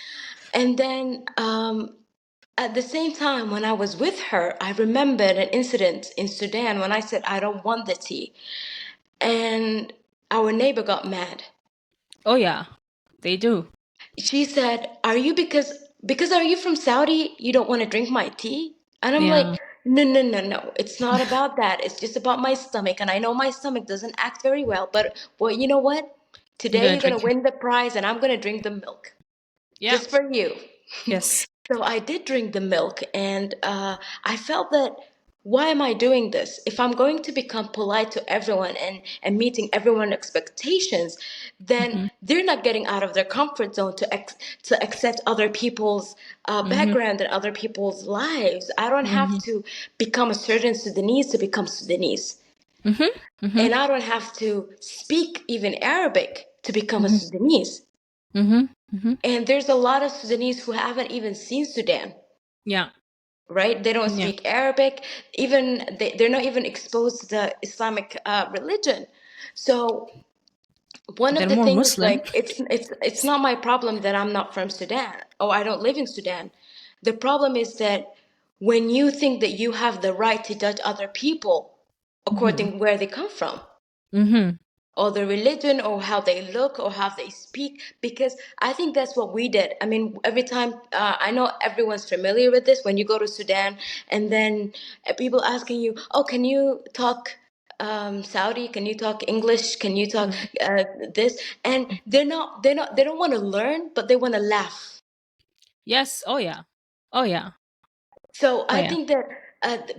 And then at the same time, when I was with her, I remembered an incident in Sudan when I said I don't want the tea, and our neighbor got mad. Oh yeah, they do. She said, "Are you because are you from Saudi? You don't want to drink my tea?" And I'm like, Yeah. No. It's not about that. It's just about my stomach. And I know my stomach doesn't act very well, but well, you know what? You're Today gonna you're going drink to it. win the prize and I'm going to drink the milk Yeah. just for you. Yes. So I did drink the milk, and I felt that why am I doing this? If I'm going to become polite to everyone and meeting everyone's expectations, then Mm-hmm. they're not getting out of their comfort zone to accept other people's Mm-hmm. background and other people's lives. I don't have Mm-hmm. to become a certain Sudanese to become Sudanese. Mm-hmm. Mm-hmm. And I don't have to speak even Arabic to become a Mm-hmm. Sudanese. Mm-hmm. Mm-hmm. And there's a lot of Sudanese who haven't even seen Sudan, Yeah. right? They don't Yeah. speak Arabic. Even they're not even exposed to the Islamic religion. So one of They're the more things, Muslim. like, it's not my problem that I'm not from Sudan or I don't live in Sudan. The problem is that when you think that you have the right to judge other people Mm-hmm. according where they come from, Mm-hmm. or the religion, or how they look, or how they speak, because I think that's what we did. I mean, every time, I know everyone's familiar with this, when you go to Sudan and then people asking you, oh, can you talk Saudi, can you talk English, can you talk Mm. this, and they don't want to learn, but they want to laugh. Yes. Oh yeah. Oh yeah. So Oh I yeah. think that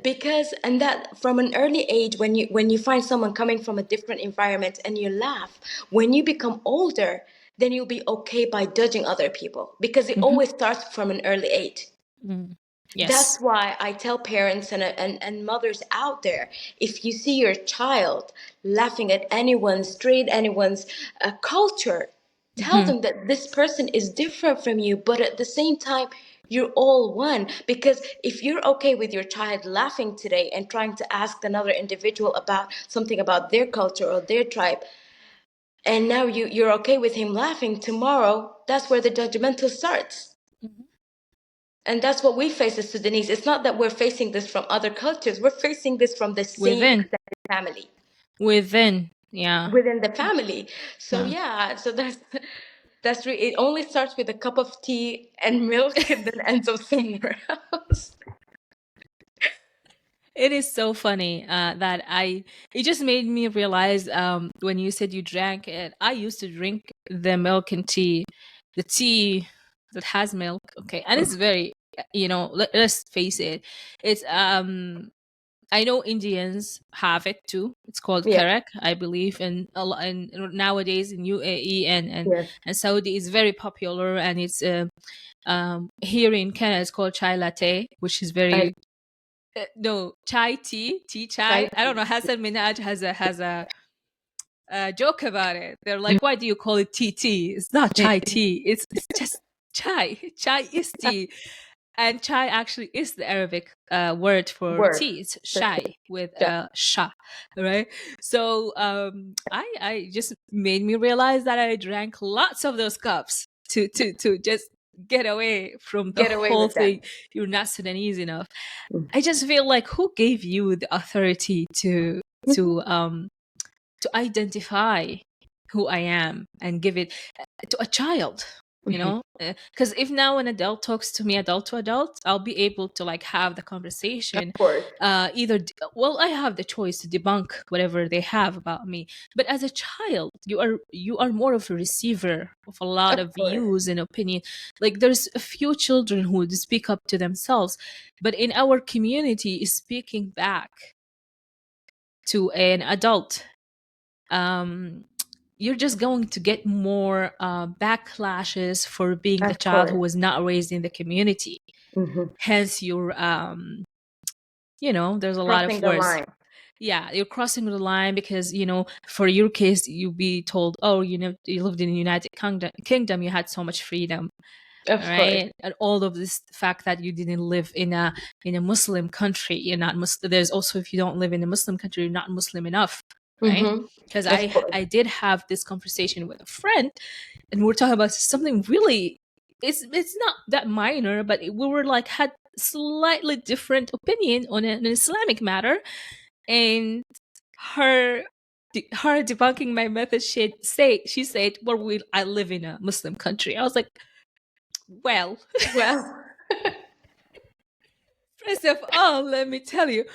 because, and that from an early age, when you find someone coming from a different environment and you laugh, when you become older, then you'll be okay by judging other people, because it Mm-hmm. always starts from an early age. Mm. That's Yes. why I tell parents and mothers out there, if you see your child laughing at anyone's trade, anyone's culture, tell Mm-hmm. them that this person is different from you, but at the same time, you're all one. Because if you're okay with your child laughing today and trying to ask another individual about something about their culture or their tribe, and now you're okay with him laughing, tomorrow, that's where the judgmental starts. Mm-hmm. And that's what we face as Sudanese. It's not that we're facing this from other cultures. We're facing this from the same Within. extended family, Within. Yeah. within the family. So Yeah. yeah, so it only starts with a cup of tea and milk and then ends up somewhere else. It is so funny it just made me realize when you said you drank it, I used to drink the milk and tea, the tea that has milk. Okay. And it's very, let's face it. It's, I know Indians have it too. It's called Yeah. karak, I believe, and nowadays in UAE Yes. and Saudi is very popular, and it's here in Canada it's called chai latte, which is I very no, chai tea try chai. I don't know. Hassan Minaj has a joke about it. They're to like, why do you call it tea? It's not chai tea. It's just chai. Chai is tea, and chai actually is the Arabic word for word tea. It's for shai with tea. sha, right? So I just made me realize that I drank lots of those cups to just get away from the Get away whole with that. thing. You're not Sudanese enough. Mm-hmm. I just feel like, who gave you the authority to um to identify who I am and give it to a child, Mm-hmm. because if now an adult talks to me, adult to adult, I'll be able to like have the Of conversation. course. Well, I have the choice to debunk whatever they have about me, but as a child, you are more of a receiver of a lot Of of course. views and opinion. Like, there's a few children who would speak up to themselves, but in our community is speaking back to an adult. um you're just going to get more backlashes for being the Of child who course. was not raised in the community. Mm-hmm. Hence you're there's a lot of Crossing the words. line. Yeah, you're crossing the line because for your case, you'll be told, oh, you lived in the United Kingdom, you had so much freedom. All Of course. right, and all of this fact that you didn't live in a Muslim country, you're not Muslim. There's also, if you don't live in a Muslim country, you're not Muslim enough, right? Mm-hmm. Because Of course. I did have this conversation with a friend, and we're talking about something really, it's not that minor, but we were like, had slightly different opinion on an Islamic matter, and her her debunking my method, she said, well, I live in a Muslim country. I was like, well, Well, First of all, let me tell you.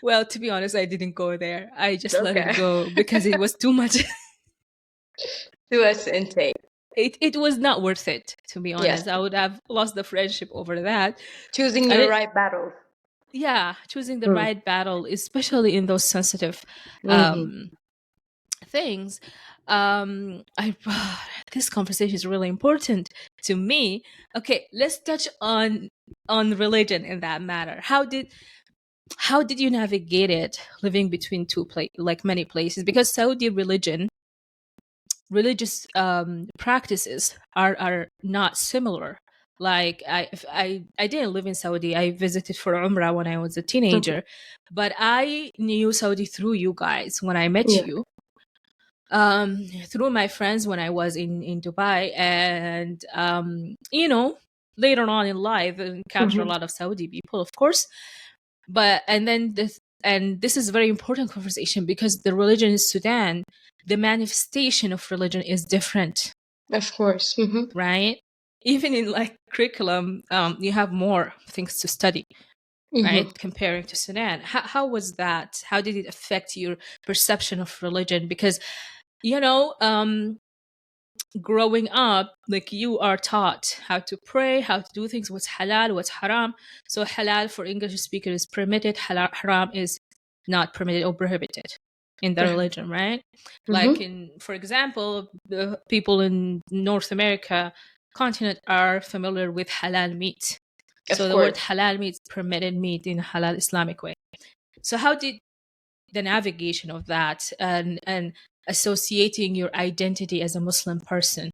Well, to be honest, I didn't go there. I just let it Okay. go because it was too much. Do us intake. It was not worth it, to be Yes. honest. I would have lost the friendship over that. Choosing And your right battles. yeah, choosing the Mm. right battle, especially in those sensitive Mm-hmm. things. I This conversation is really important to me. Okay, let's touch on religion in that matter. How did you navigate it living between like many places? Because Saudi religious practices are not similar. Like I didn't live in Saudi. I visited for Umrah when I was a teenager, but I knew Saudi through you guys when I met Yeah. you, through my friends when I was in Dubai, and later on in life I encountered a Mm-hmm. lot of Saudi people, of course. But and this is a very important conversation because the religion in Sudan, the manifestation of religion is different, Of course. Mm-hmm. right? Even in like curriculum, you have more things to study, Mm-hmm. right? Comparing to Sudan. How was that? How did it affect your perception of religion? Because you know, growing up, like you are taught how to pray, how to do things, what's halal, what's haram. So halal for English speakers is permitted, haram is not permitted or prohibited in the religion, right? Like Mm-hmm. in, for example, the people in North America continent are familiar with halal meat. Of So the word course. halal means permitted meat in halal Islamic way. So how did the navigation of that and associating your identity as a Muslim person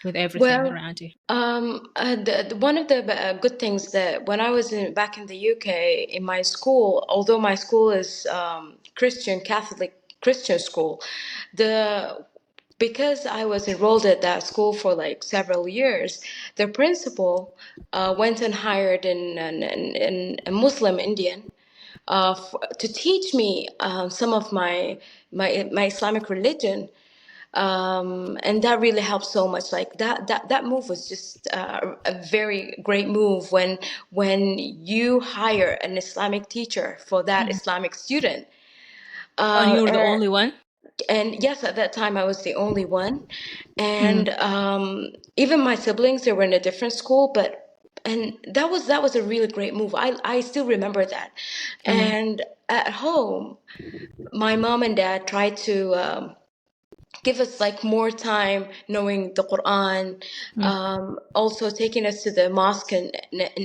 with everything Well, around you? one of the good things that when I was back in the UK in my school, although my school is Christian, Catholic Christian school, the because I was enrolled at that school for like several years, the principal went and hired a Muslim Indian to teach me some of my Islamic religion, and that really helped so much. Like that move was just a very great move when you hire an Islamic teacher for that Mhm. Islamic student. And Uh, you're the and, only one? and yes, at that time I was the only one, Mm, and even my siblings, they were in a different school, but. And that was a really great move. I still remember that. mm, And at home, my mom and dad tried to give us like more time knowing the Quran, mm, also taking us to the mosque and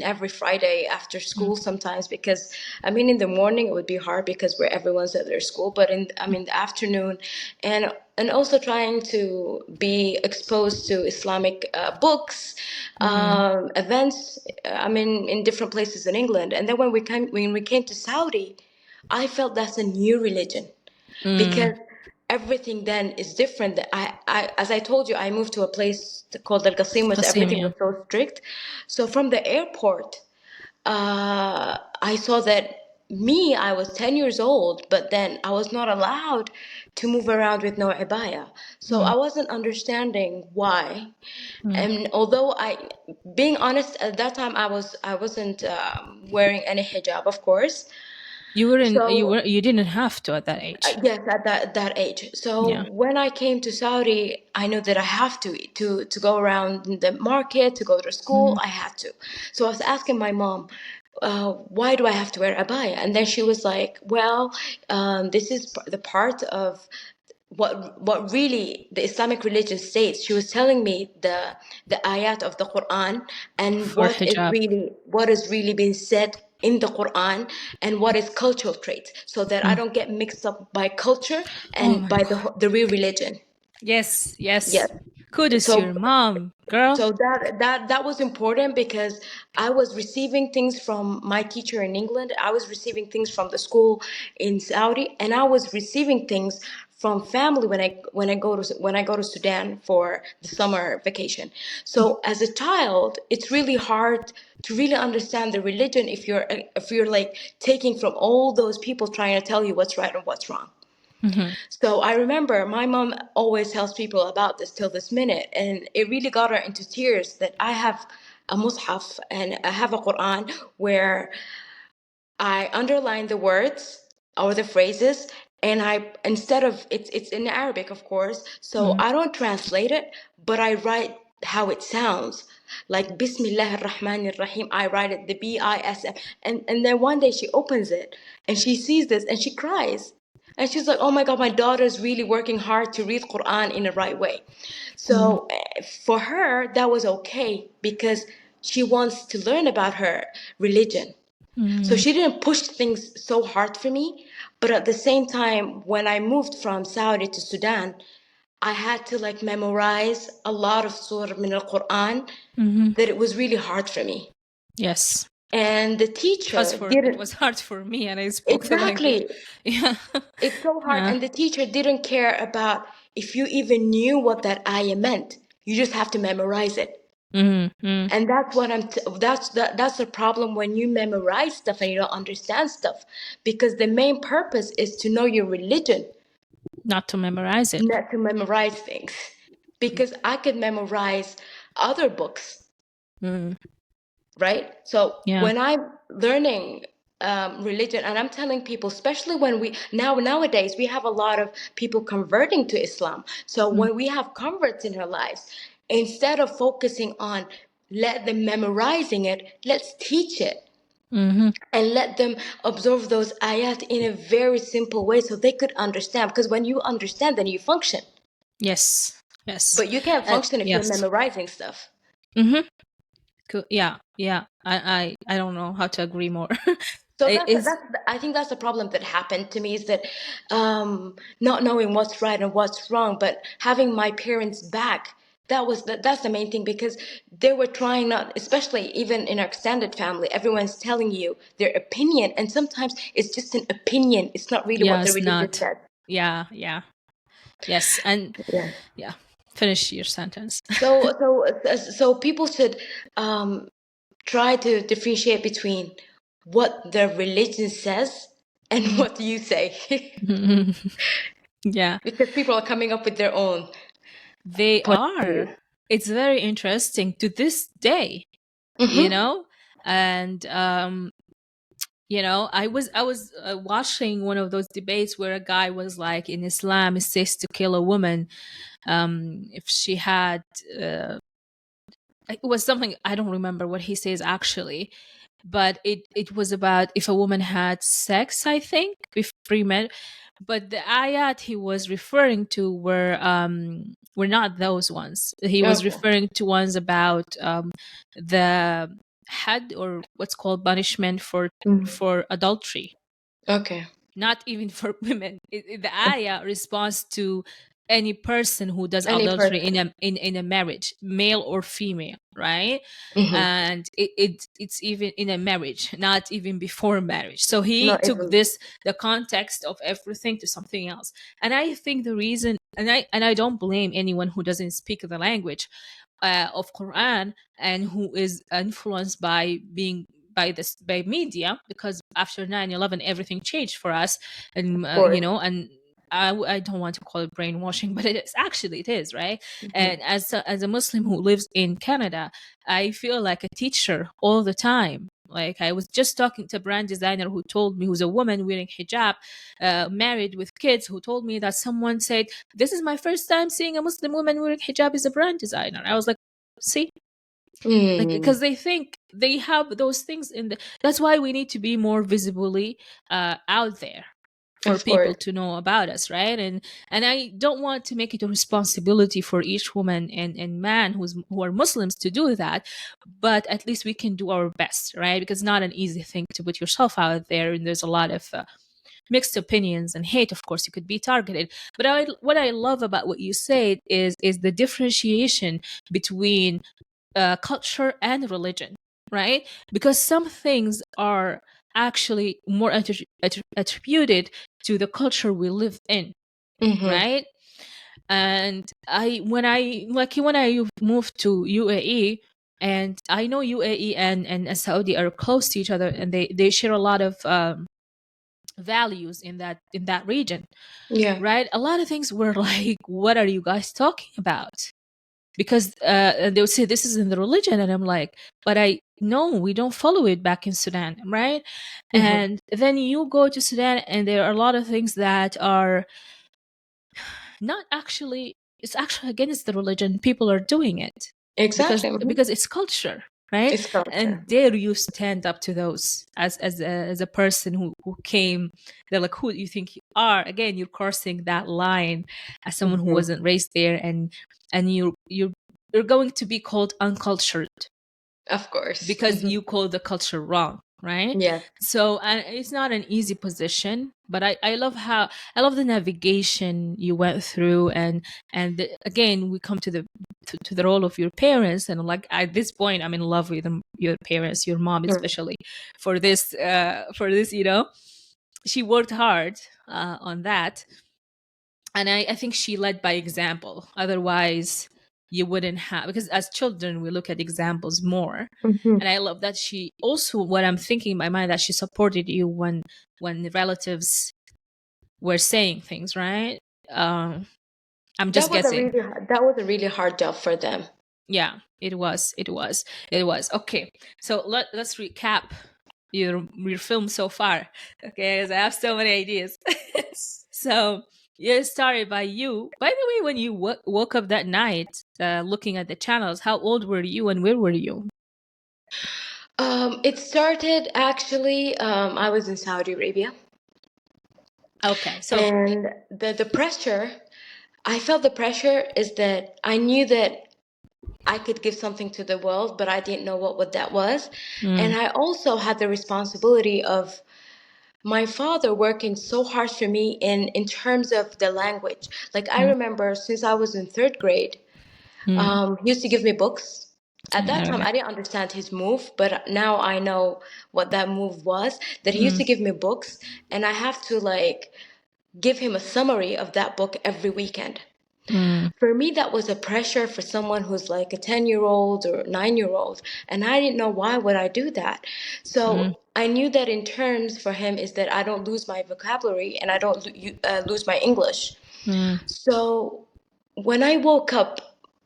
every Friday after mm, school sometimes, because I mean in the morning it would be hard because where everyone's at their school, but in I mean the afternoon, and also trying to be exposed to Islamic books, mm, events. I mean in different places in England, and then when we came to Saudi, I felt that's a new religion mm. because everything then is different. As I told you, I moved to a place called Al Qasim, where Qasim, everything yeah. was so strict. So from the airport, I saw that I was 10 years old, but then I was not allowed to move around with no abaya. So Mm, I wasn't understanding why. mm. And although being honest, at that time I wasn't wearing any hijab, of course. So you didn't have to at that age. yes, at that age. So Yeah. when I came to Saudi, I know that I have to go around the market, to go to school. Mm, I had to. So I was asking my mom, why do I have to wear abaya? And then she was like, well, this is the part of what really the Islamic religion states. She was telling me the ayat of the Quran and for hijab. what is really being said in the Quran and what is cultural traits, so that I Mm. don't get mixed up by culture Oh and my by God. the real religion. Yes, Yes. yes. Kudos to So your mom, girl. so that was important because I was receiving things from my teacher in England, I was receiving things from the school in Saudi, and I was receiving things from family when I go to Sudan for the summer vacation. So as a child, it's really hard to really understand the religion if you're like taking from all those people trying to tell you what's right and what's wrong. Hmm. So I remember my mom always tells people about this till this minute, and it really got her into tears that a mushaf and I have a Quran where I underline the words or the phrases, and I, instead of, it's in Arabic, of course, so Mm, I don't translate it, but I write how it sounds. Like Bismillah ar-Rahman ar-Rahim, I write it the B-I-S-M. And then one day she opens it and she sees this and she cries. And she's like, oh my God, my daughter's really working hard to read Quran in the right way. mm, So for her, that was okay because she wants to learn about her religion. So mm, she didn't push things so hard for me. But at the same time, when I moved from Saudi to Sudan, I had to like memorize a lot of surah min al-Quran mhm. that it was really hard for me. Yes. And the As teacher for it didn't, was hard for me, and I spoke the language. exactly, Yeah. it's so hard. Yeah. And the teacher didn't care about if you even knew what that ayah meant. You just have to memorize it. Mm, mm. And that's what that's the problem when you memorize stuff and you don't understand stuff, because the main purpose is to know your religion, Not to memorize it. not to memorize things. Because I could memorize other books, Mm, right? So yeah. when I'm learning religion, and I'm telling people, especially when nowadays we have a lot of people converting to Islam. So Mm, when we have converts in our lives, instead of focusing on let them memorizing it, let's teach it mm-hmm. and let them observe those ayat in a very simple way so they could understand. Because when you understand, then you function. Yes. Yes. But you can't function if you're Yes. memorizing stuff. Mm-hmm. Cool. Yeah. Yeah. I don't know how to agree more. So It is. I think that's the problem that happened to me, is that not knowing what's right and what's wrong, but having my parents back. That's the main thing, because they were trying not, especially even in our extended family, everyone's telling you their opinion, and sometimes it's just an opinion. It's not really what the Yes. religion Not. says. Yeah. Yeah. Yes. And Yeah. yeah. Finish your sentence. So people should um, try to differentiate between what the religion says and Mm. what you say, Yeah. because people are coming up with their own They point of are. view. It's very interesting to this day, you Mm-hmm. know? And I was watching one of those debates where a guy was like, in Islam it says to kill a woman if she had it was something, I don't remember what he says actually, but it was about if a woman had sex, I think, with three men. But the ayat he was referring to were not those ones. He was Okay. referring to ones about the had, or what's called punishment Mm. for adultery, Okay. not even for women. The ayah responds to any person who does Any adultery in person. a marriage, male or female, right? Mm-hmm. And it's even in a marriage, not even before marriage. So he Not took even. the context of everything to something else. And I think the reason, and I don't blame anyone who doesn't speak the language of Quran and who is influenced by being by media, because after 9/11 everything changed for us. And Of course. and I don't want to call it brainwashing, but it is, right? Mm-hmm. And as a Muslim who lives in Canada, I feel like a teacher all the time. Like, I was just talking to a brand designer who told me, who's a woman wearing hijab, married with kids, who told me that someone said, "This is my first time seeing a Muslim woman wearing hijab as a brand designer." I was like, "See, like, Mm. because they think they have those things in the. That's why we need to be more visibly out there for Of course. people to know about us, right? And I don't want to make it a responsibility for each woman and man who are Muslims to do that, but at least we can do our best, right? Because it's not an easy thing to put yourself out there, and there's a lot of mixed opinions and hate. Of course, you could be targeted, but what I love about what you said is the differentiation between culture and religion, right? Because some things are actually more attributed to the culture we live in, Mm-hmm. right? And when I moved to UAE, and I know UAE and Saudi are close to each other, and they share a lot of values in that region, Yeah. right? A lot of things were like, what are you guys talking about? because and they would say this is in the religion, and I'm like, but I no, we don't follow it back in Sudan, right? Mhm. And then you go to Sudan, and there are a lot of things that are not actually, it's actually against the religion. People are doing it because Exactly. Mhm. it's culture, right? It's culture. And there you stand up to those as a person who came. They're like, who do you think you are? Again, you're crossing that line as someone who Mhm. wasn't raised there, and you're going to be called uncultured Of course. because Mhm. you call the culture wrong, right? Yes. So it's not an easy position, but I love how, I love the navigation you went through, again we come to the role of your parents, and like at this point I'm in love with your parents, your mom Mm. especially, for this, she worked hard on that, and I think she led by example. Otherwise, you wouldn't have, because as children we look at examples more. Mhm. And I love that she also, what I'm thinking in my mind, that she supported you when the relatives were saying things, right? um I'm just guessing. That was a really hard job for them. Yeah, it was okay. So let's recap your film so far, okay, because I have so many ideas. So it started by you. By the way, when you woke up that night, looking at the channels, how old were you and where were you? It started actually, I was in Saudi Arabia, Okay, so and the pressure, I felt the pressure is that I knew that I could give something to the world, but I didn't know what that was. And mm, I also had the responsibility of my father working so hard for me in terms of the language. Like I mm, remember since I was in third grade, mm, he used to give me books. At that time, okay. I didn't understand his move, but now I know what that move was. That he used mm, to give me books, and I have to like give him a summary of that book every weekend. mm, For me, that was a pressure for someone who's like a 10-year-old or 9-year-old. And I didn't know why would I do that. mm, So I knew that in terms for him is that I don't lose my vocabulary and I don't lose my English. mm, So when I woke up,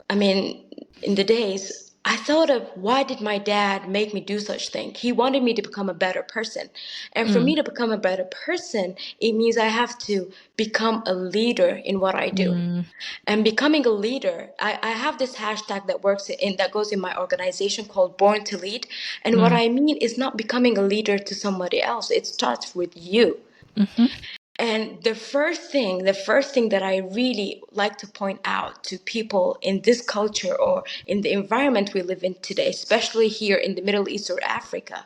I mean, in the days, I thought of why did my dad make me do such thing? He wanted me to become a better person. And for mm, me to become a better person, it means I have to become a leader in what I do. mm, And becoming a leader, I have this hashtag that works in that goes in my organization called Born to Lead. And what mm, I mean is not becoming a leader to somebody else. It starts with you. mhm, And the first thing that I really like to point out to people in this culture or in the environment we live in today, especially here in the Middle East or Africa,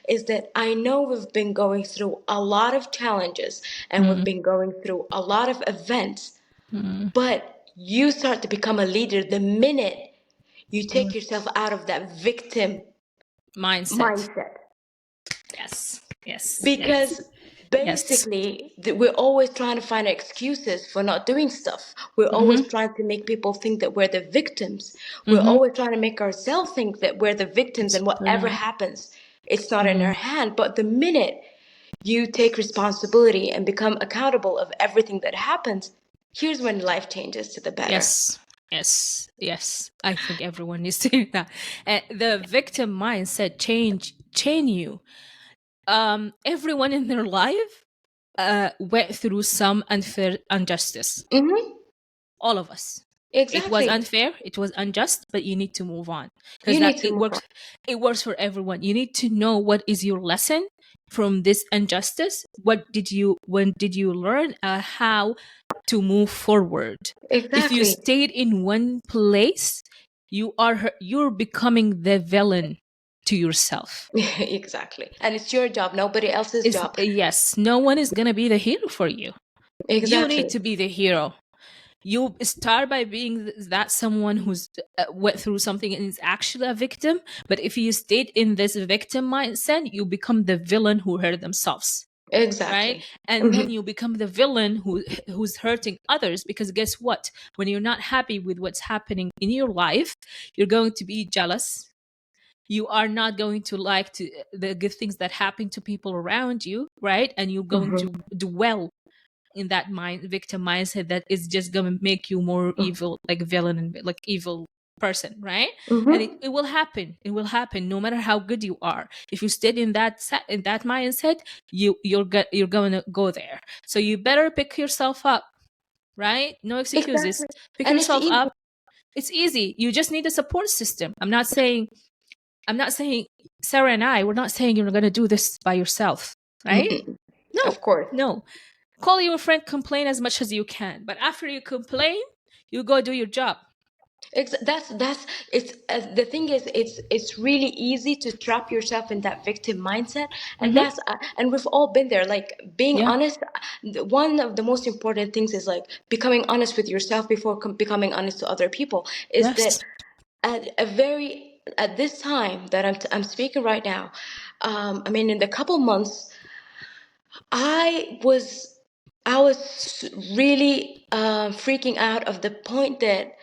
is that I know we've been going through a lot of challenges and we've mm, been going through a lot of events, mm, but you start to become a leader the minute you mm. take yourself out of that victim Mindset. mindset. Yes, yes, yes, Because yes. basically, we're always trying to find excuses for not doing stuff. We're always Mm-hmm. trying to make people think that we're the victims. We're Mm-hmm. always trying to make ourselves think that we're the victims and We're whatever not. happens, it's not in our Mm. hand. But the minute you take responsibility and become accountable of everything that happens, here's when life changes to the better. Yes, yes, yes. I think everyone needs to hear that. The victim mindset chain you. Everyone in their life went through some unfair injustice. Mm-hmm. All of us. It was Exactly. unfair, it was unjust, but you need to move on, because You that need to it move on. works. It works for everyone. You need to know what is your lesson from this injustice. When did you learn how to move forward? If you Exactly. stayed in one place, you're becoming the villain to yourself. Exactly. And it's your job, nobody else's Is job. Yes, no one is gonna be the hero for you. You need Exactly. to be the hero. You start by being that someone who's went through something and is actually a victim. But if you stayed in this victim mindset, you become the villain who hurt themselves, right? Exactly. And then Mhm. you become the villain who's hurting others, because guess what? When you're not happy with what's happening in your life, you're going to be jealous. You are not going to like to the good things that happen to people around you, right? And you're going Mhm. to dwell in that victim mindset that is just gonna make you more evil, like villain and like evil. person, right? And Mm-hmm. it will happen. It will happen no matter how good you are. If you stayed in that mindset, you're going to go there. So you better pick yourself up, right? No excuses. Exactly. Pick And it's yourself easy. up. It's easy. You just need a support system. I'm not saying Sarah and I, we're not saying you're going to do this by yourself, right? Mhm. No. Of course. No. Call your friend, complain as much as you can, but after you complain, you go do your job. That's it's the thing is it's really easy to trap yourself in that victim mindset, and Mm-hmm. that's and we've all been there. Like being Yeah. honest, one of the most important things is like becoming honest with yourself before becoming honest to other people. Is that Yes. at this time that I'm speaking right now, I mean in the couple months I was I was really freaking out of the point that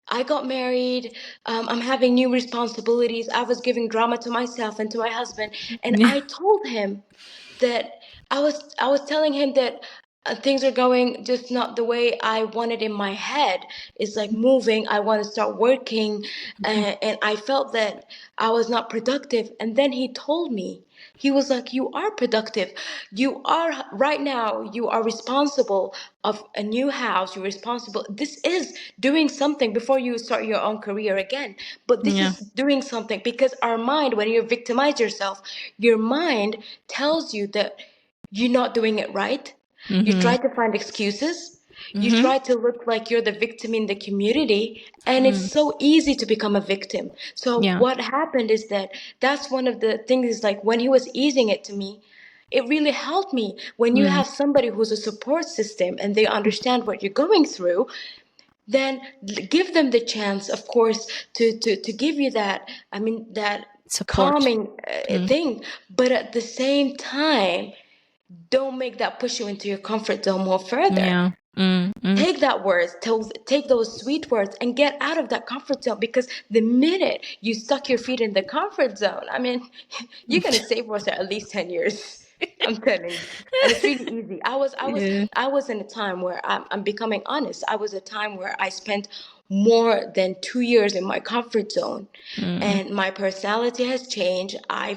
I got married. I'm having new responsibilities. I was giving drama to myself and to my husband, and Yeah. I told him that I was telling him that things are going just not the way I wanted in my head. It's like moving. I want to start working, and I felt that I was not productive. And then he told me. He was like, "You are productive. You are right now. You are responsible of a new house. You're responsible. This is doing something before you start your own career again. But this Yeah. is doing something because our mind, when you victimize yourself, your mind tells you that you're not doing it right. You Mm-hmm. try to find excuses. You Mm-hmm. try to look like you're the victim in the community, and Mm. it's so easy to become a victim. So Yeah. what happened is that that's one of the things is like when he was easing it to me, it really helped me. When you Mm. have somebody who's a support system and they understand what you're going through, then give them the chance, of course, to give you that, I mean, that Support. calming Mm. thing. But at the same time, don't make that push you into your comfort zone more further. Yeah. Mm. Mm. Take that words, take those sweet words and get out of that comfort zone, because the minute you stuck your feet in the comfort zone, I mean, you're gonna save for at least 10 years. I'm telling you. And it's really easy. Yeah. I was in a time where I'm becoming honest. I was a time where I spent more than 2 years in my comfort zone, Mm. and my personality has changed. I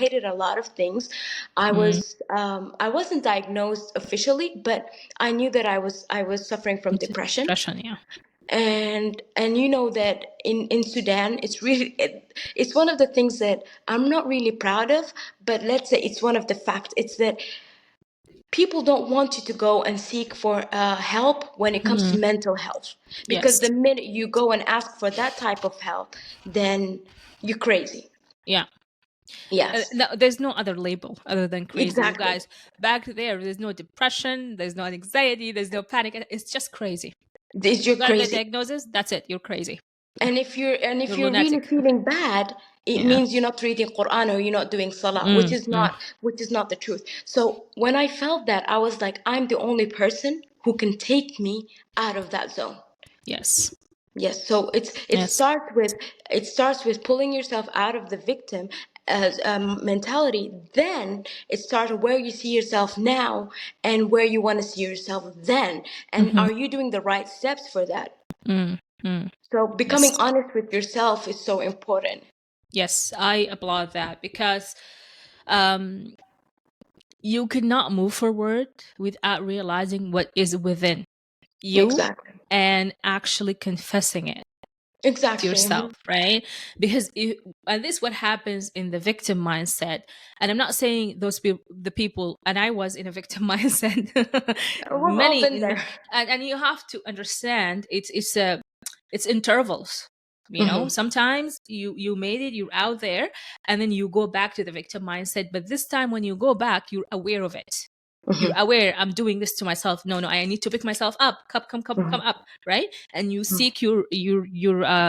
hated a lot of things. Mm. I wasn't diagnosed officially, but I knew that I was suffering from It's depression. depression. Yeah. And you know that in Sudan, it's one of the things that I'm not really proud of, but let's say it's one of the facts. It's that people don't want you to go and seek for help when it comes to Mm. mental health, because Yes. the minute you go and ask for that type of help, then you're crazy. Yeah. Yes, No, there's no other label other than crazy. You exactly. guys, back there's no depression, there's no anxiety, there's no panic. It's just crazy. This You you're got the crazy. diagnosis, that's it. You're crazy. And if You're you're really lunatic. feeling bad, it Yeah. means you're not reading Quran or you're not doing salah, which Mm. is Mm. not the truth. So when I felt that, I was like, I'm the only person who can take me out of that zone. Yes. Yes, so Yes. it starts with pulling yourself out of the victim as mentality. Then it starts where you see yourself now and where you want to see yourself then. And Mm-hmm. are you doing the right steps for that? Mm. Mm. So becoming Yes. honest with yourself is so important. Yes, I applaud that because um, you cannot move forward without realizing what is within you Exactly. and actually confessing it to Exactly. yourself, right? Because and this is what happens in the victim mindset. And I'm not saying those people, the people, and I was in a victim mindset. We've all Many been in, there. and you have to understand it's intervals. You know, Hmm. sometimes you made it, you're out there, and then you go back to the victim mindset. But this time, when you go back, you're aware of it. You're Hmm. aware, I'm doing this to myself. No, I need to pick myself up. Come Hmm. up, right? And you seek your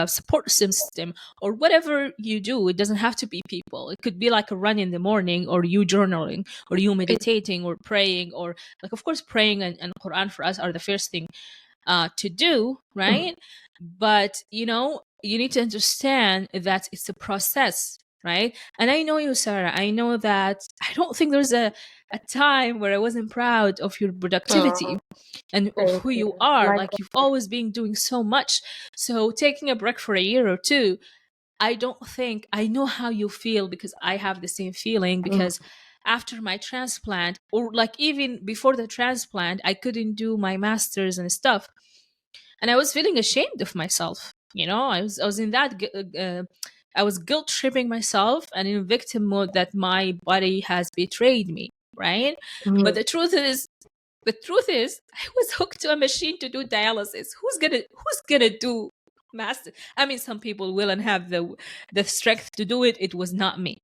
support system or whatever you do. It doesn't have to be people. It could be like a run in the morning, or you journaling, or you meditating, or praying, or like, of course, praying and Quran for us are the first thing to do, right? But you need to understand that it's a process. right? And I know you, Sarah. I know that I don't think there's a time where I wasn't proud of your productivity Oh, and of thank who you. you are. Like, Likewise. you've always been doing so much. So taking a break for a year or two, I don't think, I know how you feel, because I have the same feeling. Mm, Because after my transplant, or like even before the transplant, I couldn't do my masters and stuff, and I was feeling ashamed of myself. I was in that I was guilt tripping myself and in victim mode that my body has betrayed me, right? But mm, the truth is I was hooked to a machine to do dialysis. Who's gonna do master? I mean, some people will and have the strength to do it. It was not me.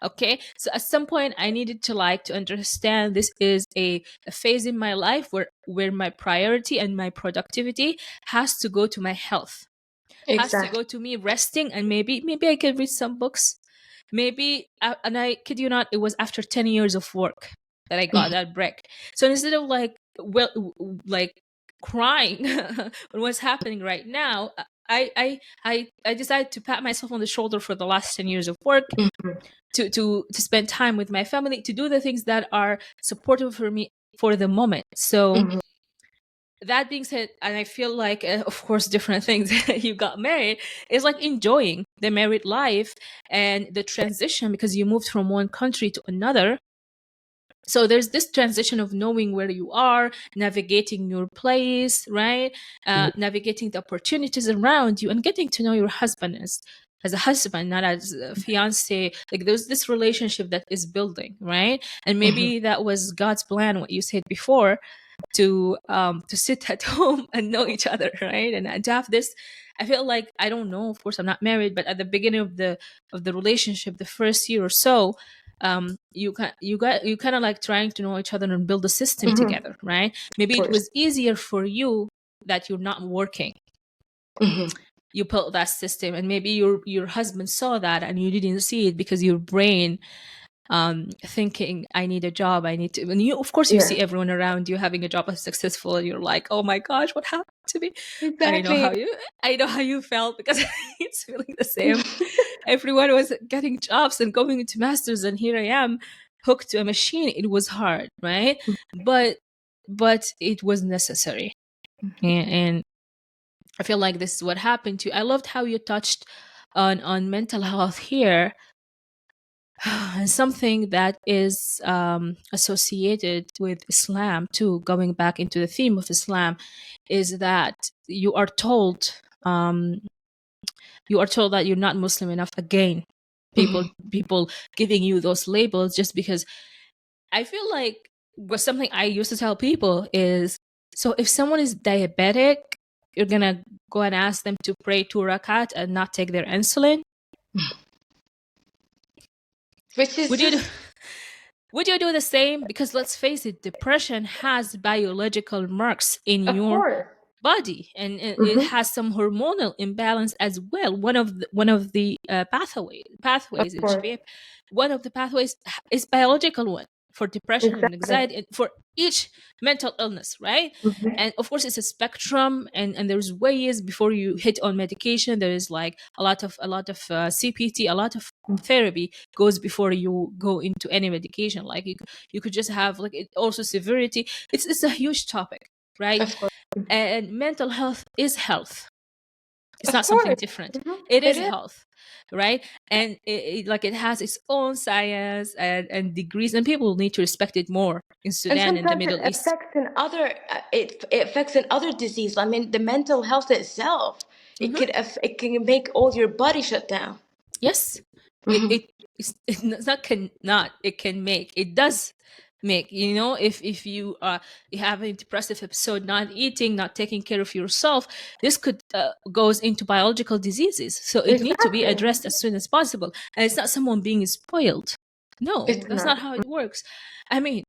Okay, so at some point I needed to understand this is a phase in my life where my priority and my productivity has to go to my health, has to exactly. go to me resting, and maybe I can read some books. Maybe and I kid you not, it was after 10 years of work that I got Mm, that break. So instead of like crying on what's happening right now, I decided to pat myself on the shoulder for the last 10 years of work, mhm, to spend time with my family, to do the things that are supportive for me for the moment. So mhm, that being said, and I feel like, of course, different things. You got married is like enjoying the married life and the transition, because you moved from one country to another. So there's this transition of knowing where you are, navigating your place, right? Navigating the opportunities around you, and getting to know your husband as a husband, not as a fiance. Like, there's this relationship that is building, right? And mhm. maybe that was God's plan, what you said before, to sit at home and know each other, right? And to have this, I feel like, I don't know, of course I'm not married, but at the beginning of the relationship, the first year or so, you kind of like trying to know each other and build a system Mhm. together, right? Of Maybe it course. was easier for you that you're not working. Mhm, You built that system, and maybe your husband saw that and you didn't see it, because your brain thinking, I need a job, I need to, and you, of course, you yeah, see everyone around you having a job as successful, and you're like, oh my gosh, what happened to me? I know exactly. how you I know how you felt, because it's feeling the same. Everyone was getting jobs and going into masters, and here I am, hooked to a machine. It was hard, right? But it was necessary. And I feel like this is what happened to you. I loved how you touched on mental health here. And something that is associated with Islam too, going back into the theme of Islam, is that um, you are told that you're not Muslim enough. Again, Mhm, people giving you those labels just because. I feel like what something I used to tell people is, so if someone is diabetic, you're gonna go and ask them to pray 2 rakat and not take their insulin. which is Would you do, just, would you do the same? Because let's face it, depression has biological marks in of your course. body, and it Hmm. has some hormonal imbalance as well. One of the Of pathways in course. shape, one of the pathways is biological one for depression and Exactly. anxiety and for each mental illness, right? Hmm. And of course it's a spectrum, and there's ways before you hit on medication. There is like a lot of CPT, a lot of therapy goes before you go into any medication. Like, you could just have like it also severity. It's a huge topic, right? Of course. And mental health is health. It's Of not something course. different. Hmm. It It is is. health, right? And it has its own science and degrees, and people need to respect it more in And Sudan and the sometimes it Middle East. affects in other it affects in other disease. I mean, the mental health itself, Hmm. it can make all your body shut down. Yes, it Hmm. it it's not can not it can make it does make, if you have a depressive episode, not eating, not taking care of yourself, this could goes into biological diseases, so it need to be Exactly. addressed as soon as possible. And it's not someone being spoiled. No, It's that's not. not how it works. I mean,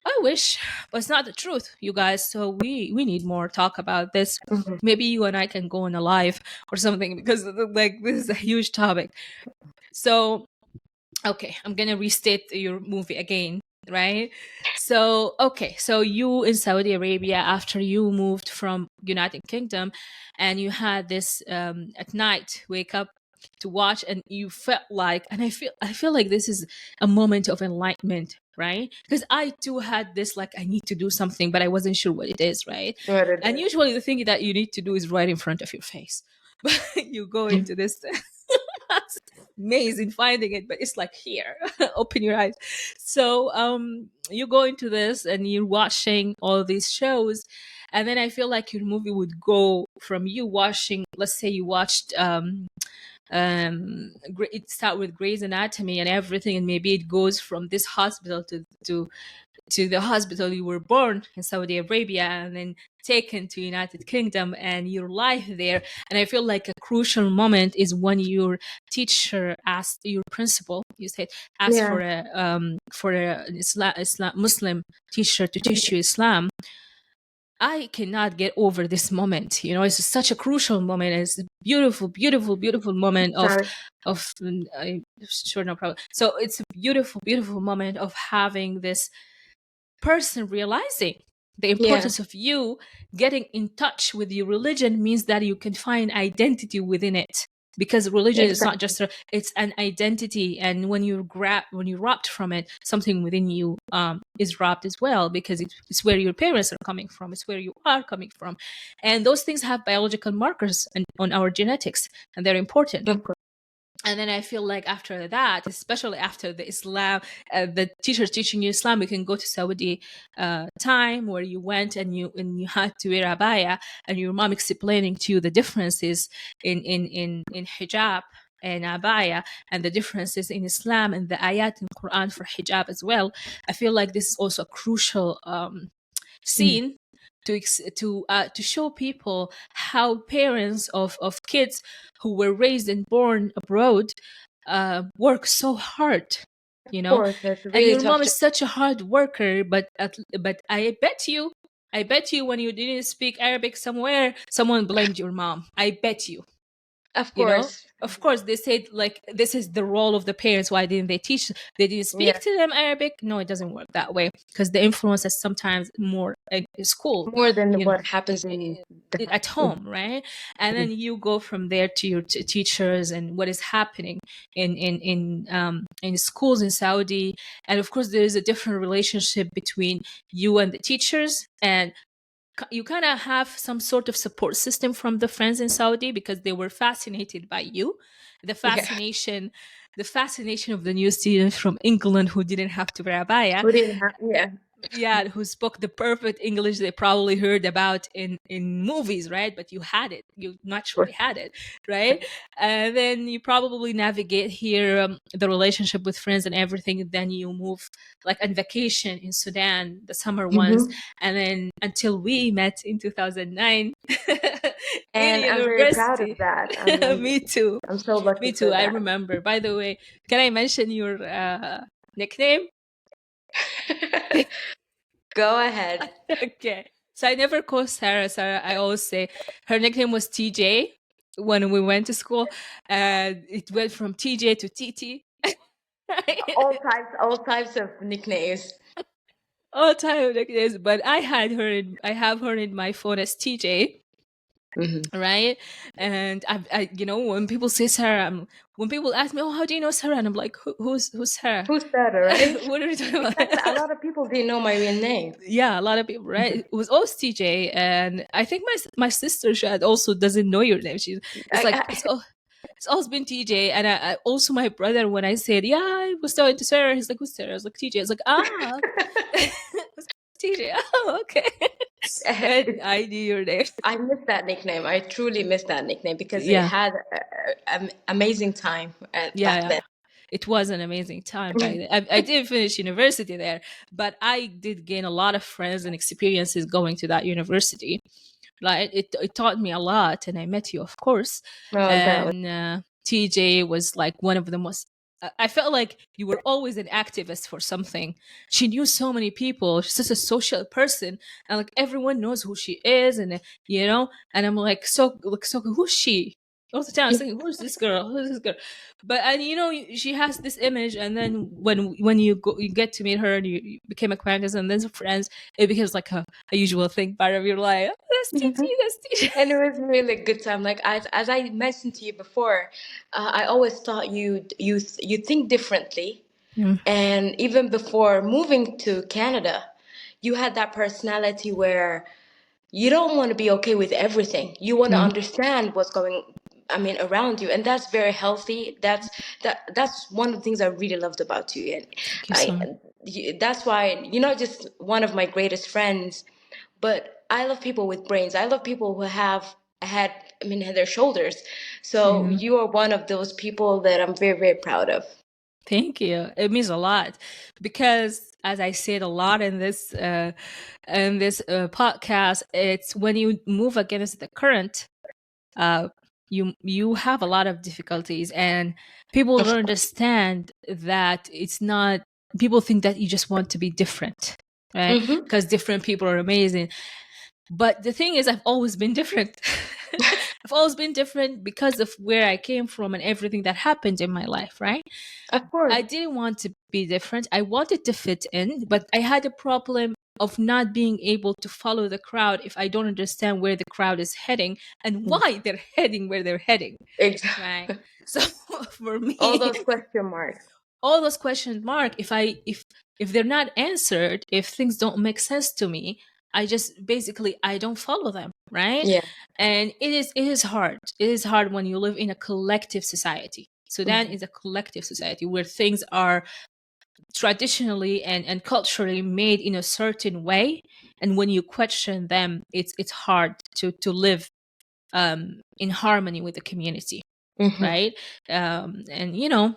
I wish, but it's not the truth, you guys. So we need more talk about this. Hmm. Maybe you and I can go on a live or something, because like this is a huge topic. So, okay, I'm gonna restate your movie again, right? So, okay, so you in Saudi Arabia, after you moved from United Kingdom, and you had this at night wake up. to watch, and you felt like, and I feel like this is a moment of enlightenment, right? Because I too had this, like, I need to do something, but I wasn't sure what it is, right? What it And usually the thing that you need to do is right in front of your face. But you go is. into this maze in finding it, but it's like, here, open your eyes. So you go into this and you're watching all these shows, and then I feel like your movie would go from you watching, let's say you watched it start with Grey's Anatomy and everything, and maybe it goes from this hospital to the hospital you were born in Saudi Arabia, and then taken to United Kingdom and your life there. And I feel like a crucial moment is when your teacher asked your principal, you said, asked Yeah. for an Islam Muslim teacher to teach you Islam. I cannot get over this moment. It's such a crucial moment. It's a beautiful, beautiful, beautiful moment Sorry. sure, no problem. So it's a beautiful, beautiful moment of having this person realizing the Yeah. importance of you getting in touch with your religion means that you can find identity within it, because religion is not Exactly. just it's an identity, and when you're robbed from it, something within you is robbed as well, because it's where your parents are coming from, it's where you are coming from, and those things have biological markers on our genetics, and they're important. Of course. And then I feel like after that, especially after the the teachers teaching you Islam, we can go to Saudi time where you went and you had to wear abaya, and your mom explaining to you the differences in hijab and abaya, and the differences in Islam and the ayat in Quran for hijab as well. I feel like this is also a crucial scene to show people how parents of kids who were raised and born abroad work so hard, Of course, it's a and really your tough mom job. is such a hard worker, but I bet you when you didn't speak Arabic somewhere, someone blamed your mom. I bet you. Of course. Of course they said, like, this is the role of the parents, why didn't they didn't speak Yeah. to them Arabic? No, it doesn't work that way, because the influence is sometimes more in school, More than you know what happens in the at home, right? And then you go from there to your teachers and what is happening in schools in Saudi. And of course there is a different relationship between you and the teachers, and you kind of have some sort of support system from the friends in Saudi, because they were fascinated by you. The yeah. fascination, the fascination of the new students from England who didn't have to wear abaya, We didn't have. Yeah. yeah, who spoke the perfect English they probably heard about in movies, right? But you naturally had it, right? And then you probably navigate here, the relationship with friends and everything. Then you move, like, on vacation in Sudan, the summer ones, Mm-hmm. and then until we met in 2009 in And I'm very proud of university. that. I'm Me too. I'm so lucky Me for too. I that. remember. By the way, can I mention your nickname? Go ahead. Okay. So I never call Sarah Sarah. I always say her nickname was TJ when we went to school. And it went from TJ to TT. All types of nicknames. All time nicknames. But I have her in my phone as TJ. Mm-hmm. Right. And when people say Sarah, when people ask me, oh, how do you know Sarah? And I'm like, who's Sarah? Who's that, right? What are you talking about? Exactly. A lot of people didn't know my real name. Yeah, a lot of people, right? It was always TJ, and I think my sister Shad also doesn't know your name. She's it's I, like I, it's always been TJ, and I also my brother, when I said, yeah, I was talking to Sarah, he's like, who's Sarah? I was like, TJ. I was like, it's TJ. Oh, okay. And it's, I knew your name. I miss that nickname. I truly miss that nickname because it Yeah, had an amazing time yeah, back yeah. then. It was an amazing time back then. I didn't finish university there, but I did gain a lot of friends and experiences going to that university. Like, it taught me a lot, and I met you, of course. Oh, that was. And TJ was like one of the most. I felt like you were always an activist for something. She knew so many people. She's such a social person, and like everyone knows who she is, and And I'm like, so who's she? all the time. I was thinking, who's this girl? Who's this girl? But and she has this image, and then when you get to meet her and you became acquaintances and then friends, it becomes like a usual thing, part of your life. Oh, that's Mhm. TT, that's TT. And it was really good time. Like as I mentioned to you before, I always thought you think differently. Mm, And even before moving to Canada, you had that personality where you don't want to be okay with everything. You want to mm. understand what's going, I mean, around you, and that's very healthy. That's one of the things I really loved about you, and Thank you so much. I that's why you're not just one of my greatest friends, but I love people with brains. I love people who have had, I mean, had their shoulders. So Yeah. you are one of those people that I'm very, very proud of. Thank you. It means a lot because, as I said a lot in this podcast, it's when you move against the current, uh, you have a lot of difficulties, and people Of don't understand that it's not. People think that you just want to be different, right? Mm-hmm. Because different people are amazing. But the thing is, I've always been different. I've always been different because of where I came from and everything that happened in my life, right? Of course. I didn't want to be different. I wanted to fit in, but I had a problem of not being able to follow the crowd if I don't understand where the crowd is heading and why they're heading where they're heading, right? Exactly. So for All me, those question marks. all those question mark, if they're not answered, if things don't make sense to me, I just basically I don't follow them, right? Yeah. And it is hard. It is hard when you live in a collective society. Sudan Mhm. is a collective society where things are traditionally and culturally made in a certain way, and when you question them, it's hard to live in harmony with the community, Mhm. right? And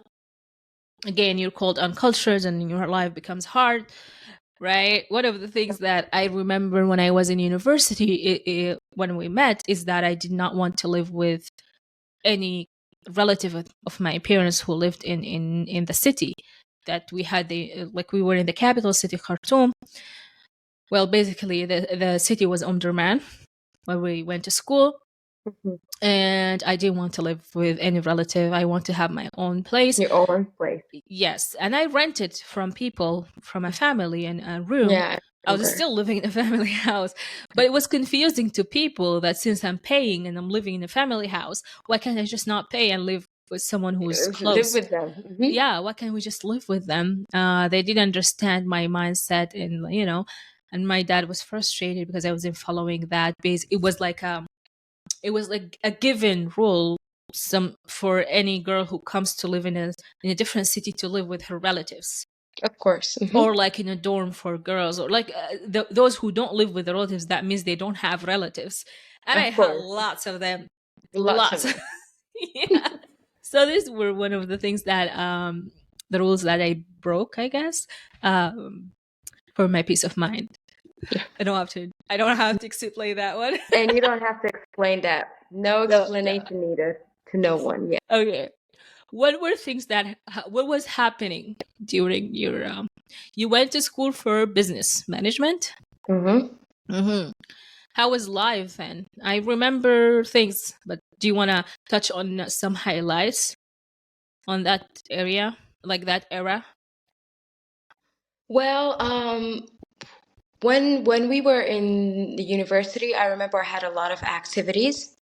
again, you're called uncultured and your life becomes hard, right? One of the things that I remember when I was in university, when we met, is that I did not want to live with any relative of my parents who lived in the city that we had. Like we were in the capital city, Khartoum. Well, basically the city was undermanned when we went to school, Mhm. and I didn't want to live with any relative. I want to have my own place. Your own place. Yes, and I rented from people from a family in a room. Yeah, I I was remember. still living in a family house, but it was confusing to people that since I'm paying and I'm living in a family house, why can't I just not pay and live with someone who's Live close? with them. Hmm. Yeah, why can't we just live with them? They didn't understand my mindset, and my dad was frustrated because I wasn't following that base. It was like a given rule, some for any girl who comes to live in a different city to live with her relatives, Of course. Hmm. or like in a dorm for girls, or like those who don't live with the relatives, that means they don't have relatives, and I Of had course. lots of them. Lots of Lots. them. Yeah. So these were one of the things that the rules that I broke, I guess, um for my peace of mind. I don't have to explain that one. And you don't have to explain that. No No, no. explanation needed to no one. Yeah. Okay. What was happening during your you went to school for business management? Hmm. Mm-hmm. How was life then? I remember things, but do you want to touch on some highlights on that area, like that era? Well, when we were in the university, I remember I had a lot of activities.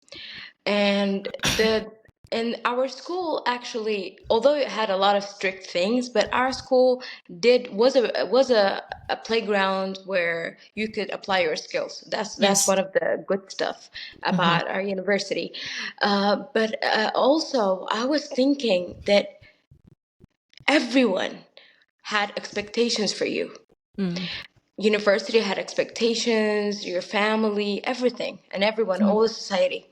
And the and our school actually, although it had a lot of strict things, but our school did was a playground where you could apply your skills. That's Yes. one of the good stuff Mm-hmm. about our university. But also, I was thinking that everyone had expectations for you. Mm. University had expectations, your family, everything, and everyone, Mm. all the society.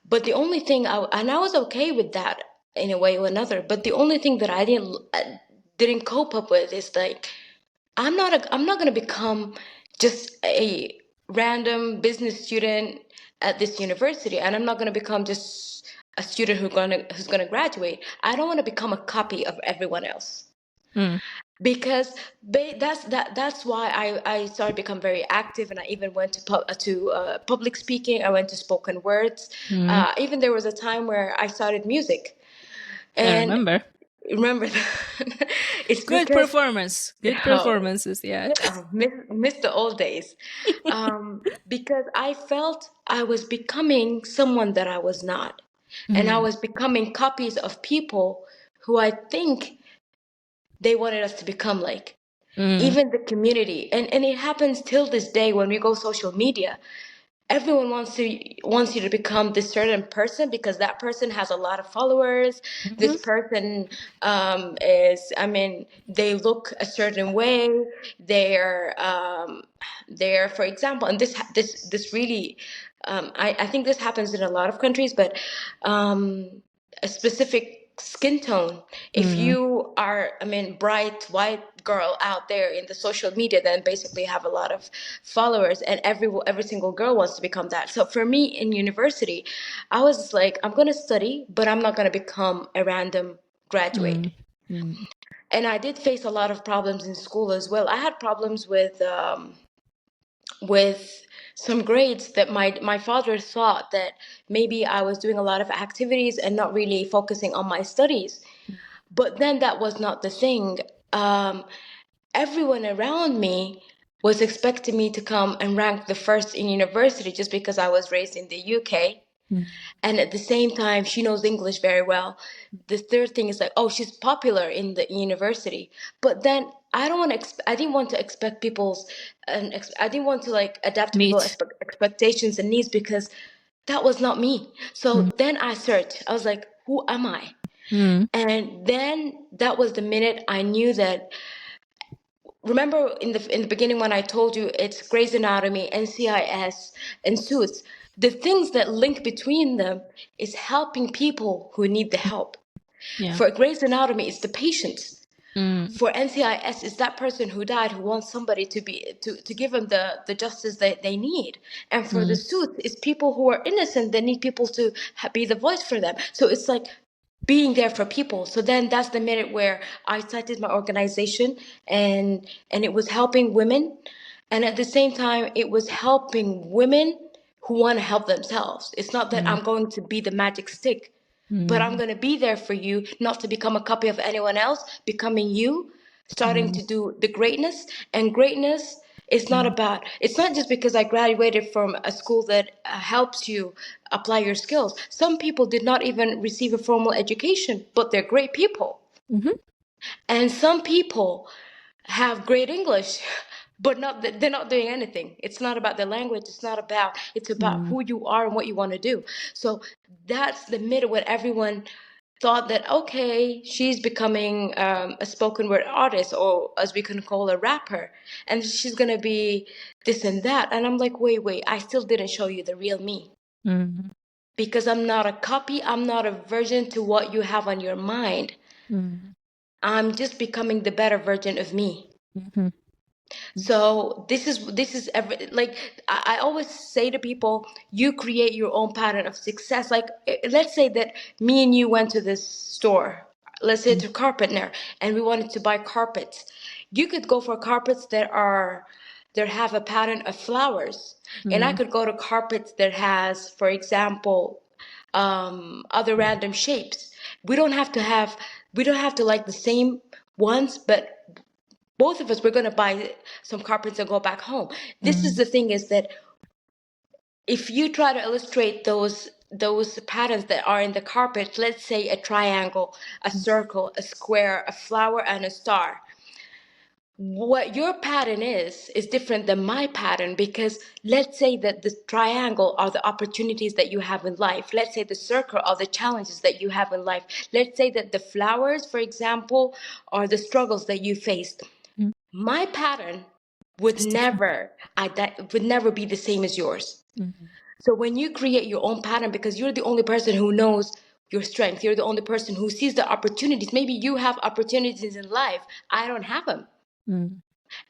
But the only thing, and I was okay with that in a way or another. But the only thing that I didn't cope up with is like I'm not gonna become just a random business student at this university, and I'm not gonna become just a student who's gonna graduate. I don't want to become a copy of everyone else. Mm. because that's why I started become very active, and I even went to public speaking. I went to spoken words. Mm. Even there was a time where I started music, I and remember. remember that. It's Good because performance. Good oh, performances. Yeah. miss the old days, because I felt I was becoming someone that I was not, and I Mm. was becoming copies of people who I think they wanted us to become like. Mm. Even the community, and it happens till this day when we go social media. Everyone wants you to become this certain person because that person has a lot of followers. This Mhm. person is, I mean, they look a certain way. They're for example, and this really, I think this happens in a lot of countries, but a specific skin tone. If Mm. you are, I mean, bright white girl out there in the social media, then basically have a lot of followers, and every single girl wants to become that. So for me in university, I was like, I'm gonna study, but I'm not gonna become a random graduate. Mm. Mm. And I did face a lot of problems in school as well. I had problems with some grades that my father thought that maybe I was doing a lot of activities and not really focusing on my studies. But then that was not the thing. Everyone around me was expecting me to come and rank the first in university just because I was raised in the UK. Mm. And at the same time, she knows English very well. The third thing is like, oh, she's popular in the university. But then I don't want to. I didn't want to expect people's, I didn't want to like adapt to people's Meet. expectations and needs because that was not me. Mm. So then I searched. I was like, who am I? Mm. And then that was the minute I knew that. Remember in the beginning when I told you it's Grey's Anatomy, NCIS, and Suits. The things that link between them is helping people who need the help. Yeah. For Grey's Anatomy, it's the patients. Mm. For NCIS, it's that person who died who wants somebody to give them the justice that they need. And for the Mm. Suits, it's people who are innocent that need people to be the voice for them. So it's like being there for people. So then that's the minute where I started my organization, and it was helping women, and at the same time it was helping women who want to help themselves. It's not that Mm. I'm going to be the magic stick, but I'm Mm. going to be there for you, not to become a copy of anyone else, becoming you, starting Mm. to do the greatness. And greatness is not Mm. about, it's not just because I graduated from a school that helps you apply your skills. Some people did not even receive a formal education, but they're great people. Mhm. And some people have great English, but they're not doing anything. It's not about the language. It's about Mm. who you are and what you want to do. So that's the middle when everyone thought that, okay, she's becoming a spoken word artist, or as we can call a rapper, and she's going to be this and that. And I'm like, wait, I still didn't show you the real me, Mm. because I'm not a copy. I'm not a version to what you have on your mind. Mm. I'm just becoming the better version of me. Mhm. So this is like I always say to people, you create your own pattern of success. Like let's say that me and you went to this store, let's say to Carpenter, and we wanted to buy carpets. You could go for carpets that have a pattern of flowers, and I Mm. could go to carpets that has, for example, other random shapes. We don't have to like the same ones, but both of us, we're going to buy some carpets and go back home. This is Mm. the thing, is that if you try to illustrate those patterns that are in the carpet, let's say a triangle, a circle, a square, a flower, and a star, what your pattern is different than my pattern, because let's say that the triangle are the opportunities that you have in life, let's say the circle are the challenges that you have in life, let's say that the flowers, for example, are the struggles that you faced. Mm. My pattern would It's different. never be the same as yours. Mhm. So when you create your own pattern, because you're the only person who knows your strength, you're the only person who sees the opportunities. Maybe you have opportunities in life, I don't have them. Mm.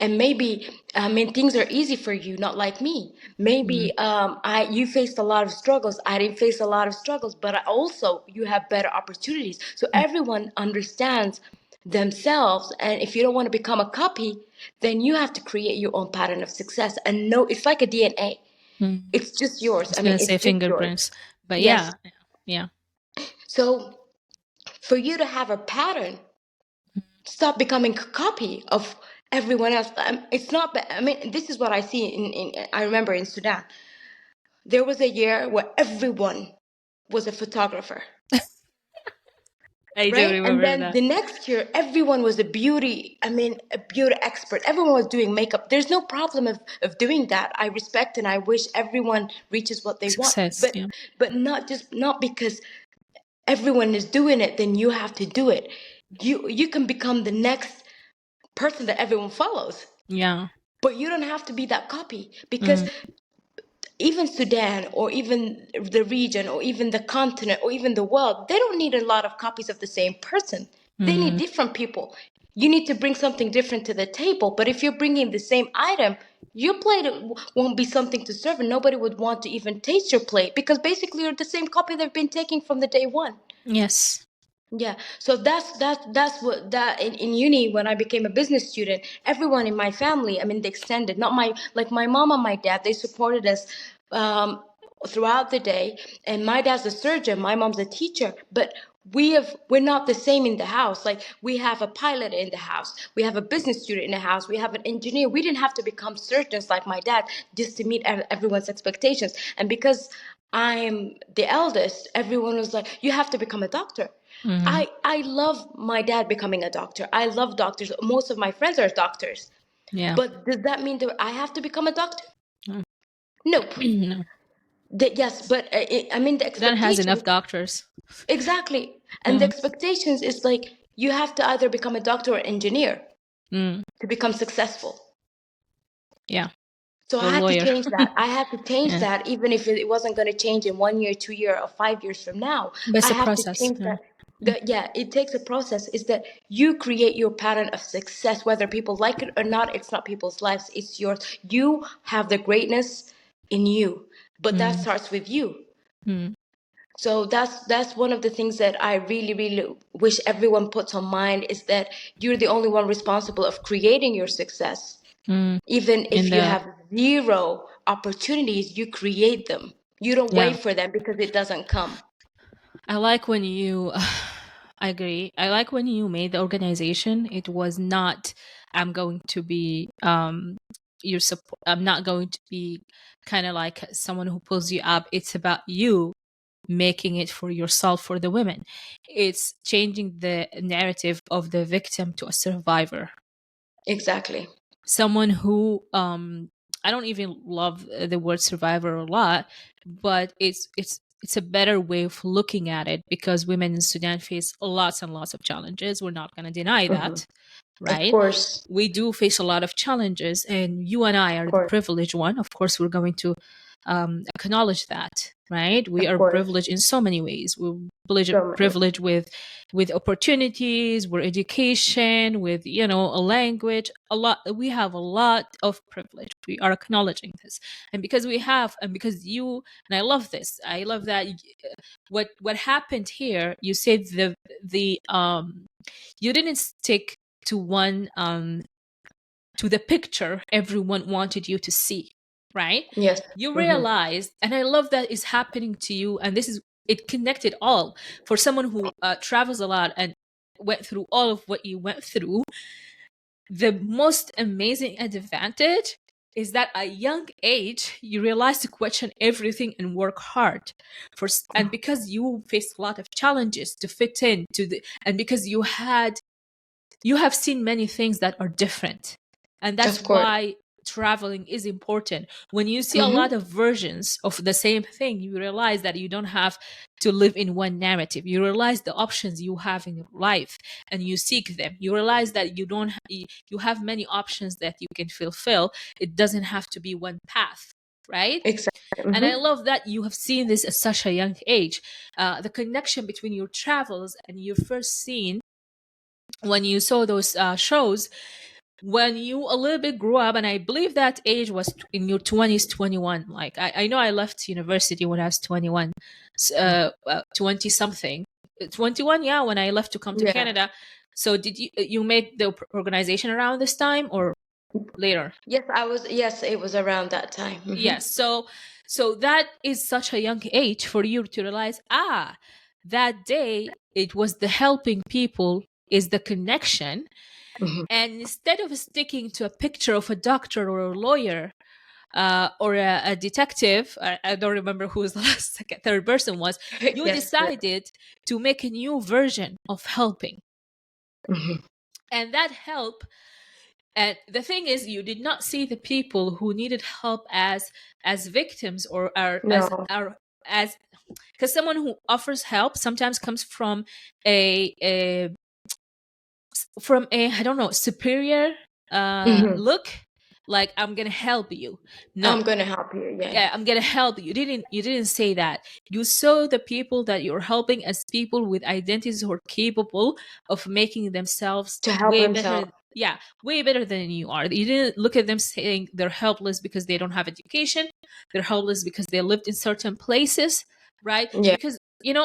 And maybe, I mean, things are easy for you, not like me. Mm. Maybe you faced a lot of struggles. I didn't face a lot of struggles, but you have better opportunities. So everyone understands themselves. And if you don't want to become a copy, then you have to create your own pattern of success. And no, it's like a DNA. Mm. It's just I yours. was I mean, gonna it's say just yours. fingerprints, but Yes. yeah, yeah. So for you to have a pattern, stop becoming a copy of everyone else. It's not bad. I mean, this is what I see I remember in Sudan, there was a year where everyone was a photographer, I do right? And remember then that. the next year, everyone was a beauty expert. Everyone was doing makeup. There's no problem of doing that. I respect and I wish everyone reaches what they want. Success, yeah. But not because everyone is doing it, then you have to do it. You can become the next person that everyone follows. Yeah. But you don't have to be that copy, because Mm. even Sudan, or even the region, or even the continent, or even the world, they don't need a lot of copies of the same person. They need Mm. different people. You need to bring something different to the table. But if you're bringing the same item, your plate won't be something to serve, and nobody would want to even taste your plate, because basically you're the same copy they've been taking from the day one. Yes. Yeah, so that's what that in uni, when I became a business student, everyone in my family, I mean the extended, not my, like my mom and my dad, they supported us um, throughout the day. And my dad's a surgeon, my mom's a teacher, but we're not the same in the house. Like, we have a pilot in the house, we have a business student in the house, we have an engineer. We didn't have to become surgeons like my dad just to meet everyone's expectations. And because I'm the eldest, everyone was like, you have to become a doctor. Mm-hmm. I love my dad becoming a doctor. I love doctors. Most of my friends are doctors. Yeah. But does that mean that I have to become a doctor? Mm. Nope. No. Yes, but I mean the Sudan has enough expectations. doctors. Exactly. And the Mm. expectations is like, you have to either become a doctor or engineer Mm. to become successful. Yeah. So I Or had to lawyer. change that. I had to change Yeah. that, even if it wasn't going to change in 1 year, 2 year, or 5 years from now. But it's I a have to process. change Yeah. that. Yeah, it takes a process. Is that you create your pattern of success, whether people like it or not. It's not people's lives, it's yours. You have the greatness in you, but that Mm. starts with you. Mm. So that's one of the things that I really, really wish everyone puts on mind, is that you're the only one responsible of creating your success. Mm. Even In if you the have zero opportunities, you create them. You don't yeah. wait for them, because it doesn't come. I like when you I agree. I like when you made the organization. It was not I'm going to be your support. I'm not going to be kind of like someone who pulls you up. It's about you making it for yourself, for the women. It's changing the narrative of the victim to a survivor. Exactly. Someone who I don't even love the word survivor a lot, but it's a better way of looking at it, because women in Sudan face lots and lots of challenges. We're not going to deny Hmm. that, Of right? course. We do face a lot of challenges, and you and I Of are the course. privileged one. Of course, we're going to acknowledge that, right? We Of are course. privileged in so many ways. We're privileged, So many. privileged with opportunities, with education, with a language. A lot. We have a lot of privilege. We are acknowledging this, and because we have, and because you and I love this. I love that. What happened here? You said the you didn't stick to one to the picture everyone wanted you to see, right? Yes. You Hmm. realized, and I love that is happening to you, and this is it connected all for someone who travels a lot and went through all of what you went through. The most amazing advantage is that at a young age you realize to question everything and work hard and because you faced a lot of challenges to fit in to the and because you have seen many things that are different. And that's Of course. why traveling is important. When you see a lot Hmm. of versions of the same thing, you realize that you don't have to live in one narrative. You realize the options you have in your life and you seek them. You realize that you have many options that you can fulfill. It doesn't have to be one path, right? Exactly. And I Hmm. love that you have seen this at such a young age. The connection between your travels and your first scene when you saw those shows when you a little bit grew up, and I believe that age was in your 20s, 21. Like I know I left university when I was 21, 20 something. 21, yeah, when I left to come to Yeah. Canada. So did you made the organization around this time or later? Yes, yes, it was around that time. Yes. So that is such a young age for you to realize, that day it was the helping people is the connection. And instead of sticking to a picture of a doctor or a lawyer, or a detective, I don't remember who was the last third person was, you Yes. decided to make a new version of helping. And that help, and the thing is, you did not see the people who needed help as victims or No. as because someone who offers help sometimes comes from a I don't know, superior look, like I'm gonna help you. No, I'm gonna help you. Yeah. yeah, I'm gonna help you. You didn't say that. You saw the people that you're helping as people with identities who are capable of making themselves To help way himself. better. Yeah, way better than you are. You didn't look at them saying they're helpless because they don't have education. They're helpless because they lived in certain places, right? Yeah.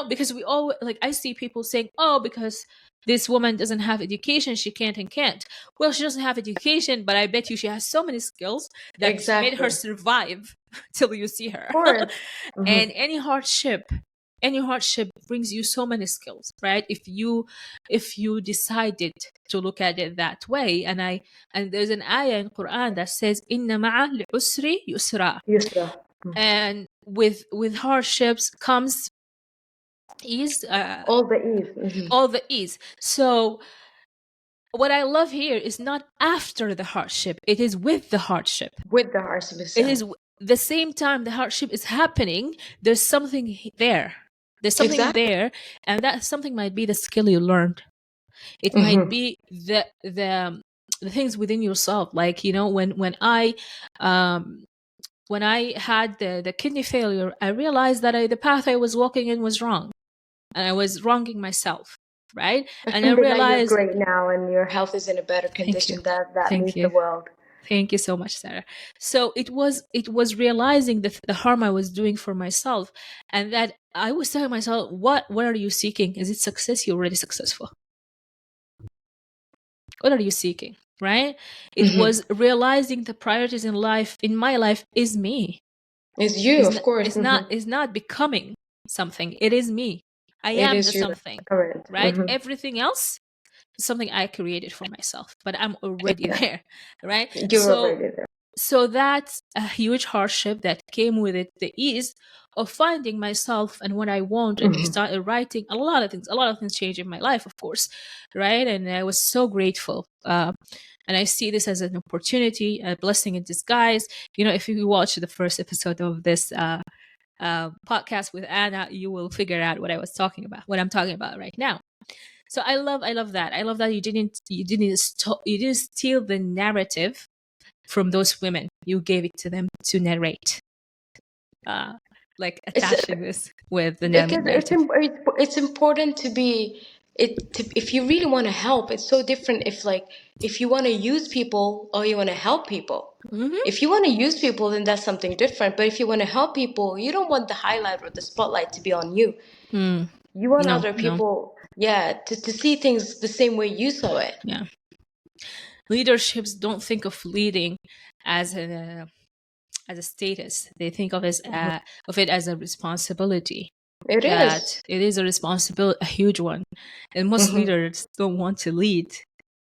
Because we all, like, I see people saying, oh, because this woman doesn't have education, she can't and can't. Well, she doesn't have education, but I bet you she has so many skills that made her Exactly. survive till you see her. Of course. And any hardship brings you so many skills, right? If you decided to look at it that way. And there's an ayah in Quran that says, inna ma'a li'usri yusra. Yusra. And with hardships comes ease, All the ease. all the ease. So what I love here is not after the hardship, it is with the hardship. With the hearts of It himself. is the same time the hardship is happening, there's something there. There's something Exactly. there, and that something might be the skill you learned. It might be the things within yourself. Like, um when I had the kidney failure, I realized that the path I was walking in was wrong, and I was wronging myself, right? And I But now you're realized, great now, and your health is in a better thank you, condition. That thank means the you. world. Thank you so much, Sarah. So it was realizing the harm I was doing for myself, and that I was telling myself, what are you seeking? Is it success? You're already successful. What are you seeking? Right? It was realizing the priorities in my life is me. It's you, Is of not course. is not becoming something. It is me. I It am the is you. something. Correct. Right? Everything else is something I created for myself, but I'm already Exactly. there. Right? You're So already there. So that's a huge hardship that came with it, the ease of finding myself and what I want, and started writing a lot of things. A lot of things changed in my life, of course, right? And I was so grateful. And I see this as an opportunity, a blessing in disguise. If you watch the first episode of this podcast with Anna, you will figure out what I'm talking about right now. So I love that. I love that you didn't steal the narrative from those women. You gave it to them to narrate, like It's attaching this with the because narrative. it's important to be if you really want to help. It's so different if you want to use people or you want to help people. Mm-hmm. If you want to use people, then that's something different. But if you want to help people, you don't want the highlight or the spotlight to be on you. You want No, other no, people, yeah, to see things the same way you saw it. yeah. Leaderships don't think of leading as a status. They think of it as a responsibility. It That is. it is a responsibility, a huge one, and most leaders don't want to lead,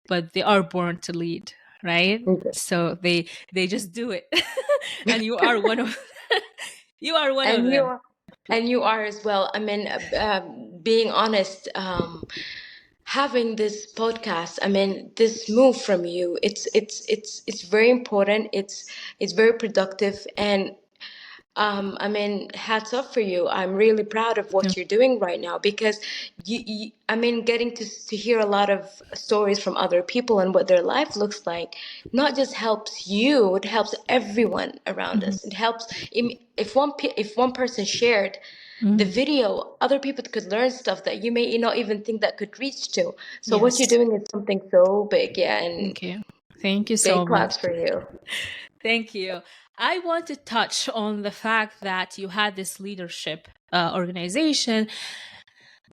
but they are born to lead, right? So they just do it, and you are one of you are one of And them. you are as well. I mean, being honest, having this podcast, I mean, this move from you, it's very important. It's very productive, and I mean, hats off for you. I'm really proud of Yeah. what you're doing right now because I mean, getting to hear a lot of stories from other people and what their life looks like, not just helps you, it helps everyone around us. It helps if one person shared the video, other people could learn stuff that you may not even think that could reach to. So what you're Yes. doing is something so big, yeah, and Thank you. Thank you so big much. claps for you. Thank you. I want to touch on the fact that you had this leadership organization.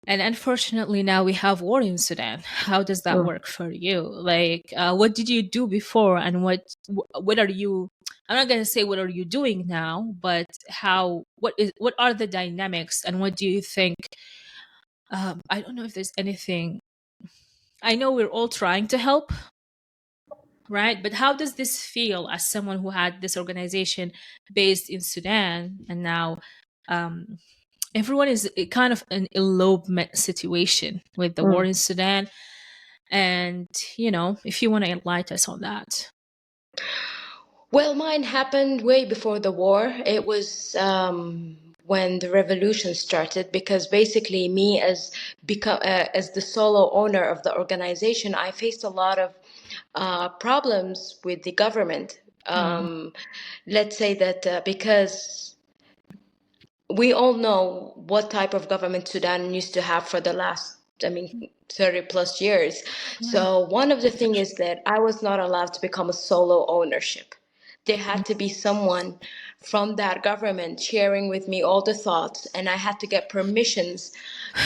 And unfortunately, now we have war in Sudan. How does that Mm. work for you? Like, what did you do before, and what are you? I'm not gonna say what are you doing now, but what are the dynamics, and what do you think? I don't know if there's anything. I know we're all trying to help, right? But how does this feel as someone who had this organization based in Sudan, and now um, everyone is kind of an elopement situation with the war Mm. in Sudan? And, if you want to enlighten us on that. Well, mine happened way before the war. It was when the revolution started, because basically me as the solo owner of the organization, I faced a lot of problems with the government. Mm, Let's say that because we all know what type of government Sudan used to have for the last, 30 plus years. yeah. So one of the things is that I was not allowed to become a solo ownership. There had to be someone from that government sharing with me all the thoughts, and I had to get permissions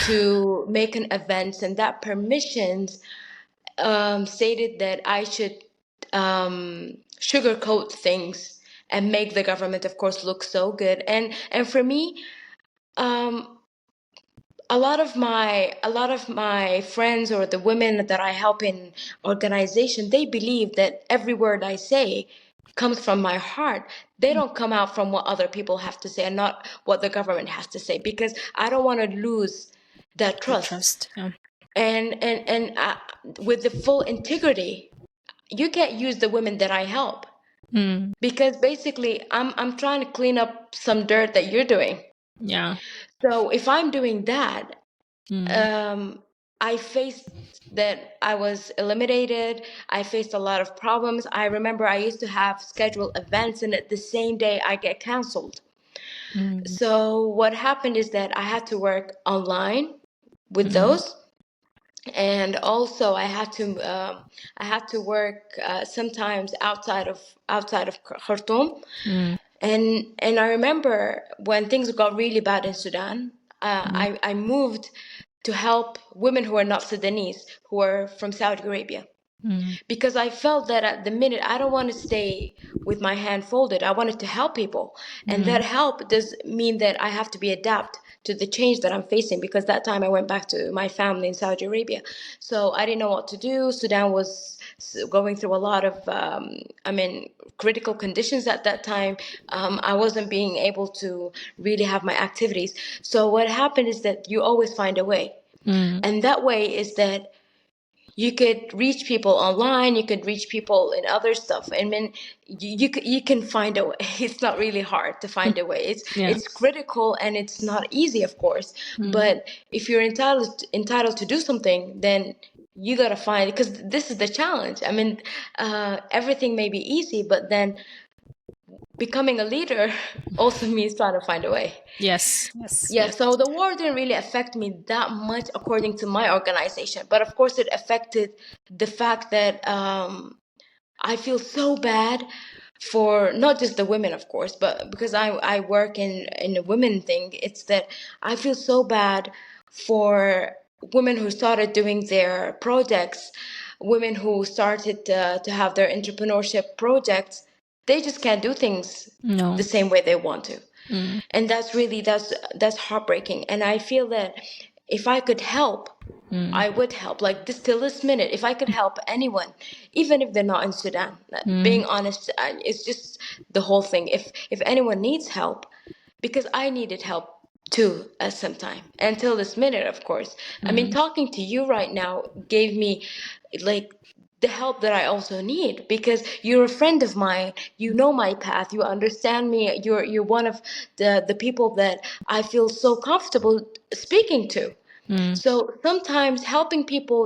to make an event, and that permissions stated that I should sugarcoat things and make the government, of course, look so good. And for me, um, a lot of my friends or the women that I help in organization, they believe that every word I say comes from my heart. They Mm, don't come out from what other people have to say and not what the government has to say, because I don't want to lose that the trust. trust. Yeah. And with the full integrity, you can't use the women that I help, Mm, because basically I'm trying to clean up some dirt that you're doing. yeah. So if I'm doing that, Mm, um, I faced that I was eliminated. I faced a lot of problems. I remember I used to have scheduled events, and at the same day I get canceled. mm, So what happened is that I had to work online with mm, those, and also I had to work sometimes outside of Khartoum. mm, And I remember when things got really bad in Sudan, mm, I moved to help women who are not Sudanese, who are from Saudi Arabia, mm, because I felt that at the minute I don't want to stay with my hand folded. I wanted to help people, and mm, that help does mean that I have to be adapt to the change that I'm facing, because that time I went back to my family in Saudi Arabia, so I didn't know what to do. Sudan was going through a lot of critical conditions at that time. I wasn't being able to really have my activities. So what happened is that you always find a way, mm, and that way is that you could reach people online, you could reach people in other stuff. I mean, you can find a way. It's not really hard to find a way. it's yeah. it's critical and it's not easy, of course, Mm, but if you're entitled to do something, then you gotta find, because this is the challenge. I mean, everything may be easy, but then becoming a leader also means trying to find a way. yes. Yes. Yeah, Yes. so the war didn't really affect me that much according to my organization, but of course it affected the fact that I feel so bad for not just the women, of course, but because I work in a women thing. It's that I feel so bad for women who started doing their projects, women who started to have their entrepreneurship projects. They just can't do things No. the same way they want to, Mm, and that's heartbreaking. And I feel that if I could help, mm, I would help. Like this till this minute, if I could help anyone, even if they're not in Sudan, mm, being honest, it's just the whole thing. If anyone needs help, because I needed help too at some time until this minute, of course. I mean, mm, talking to you right now gave me like the help that I also need, because you're a friend of mine. You know my path. You understand me. You're one of the people that I feel so comfortable speaking to. mm, So sometimes helping people,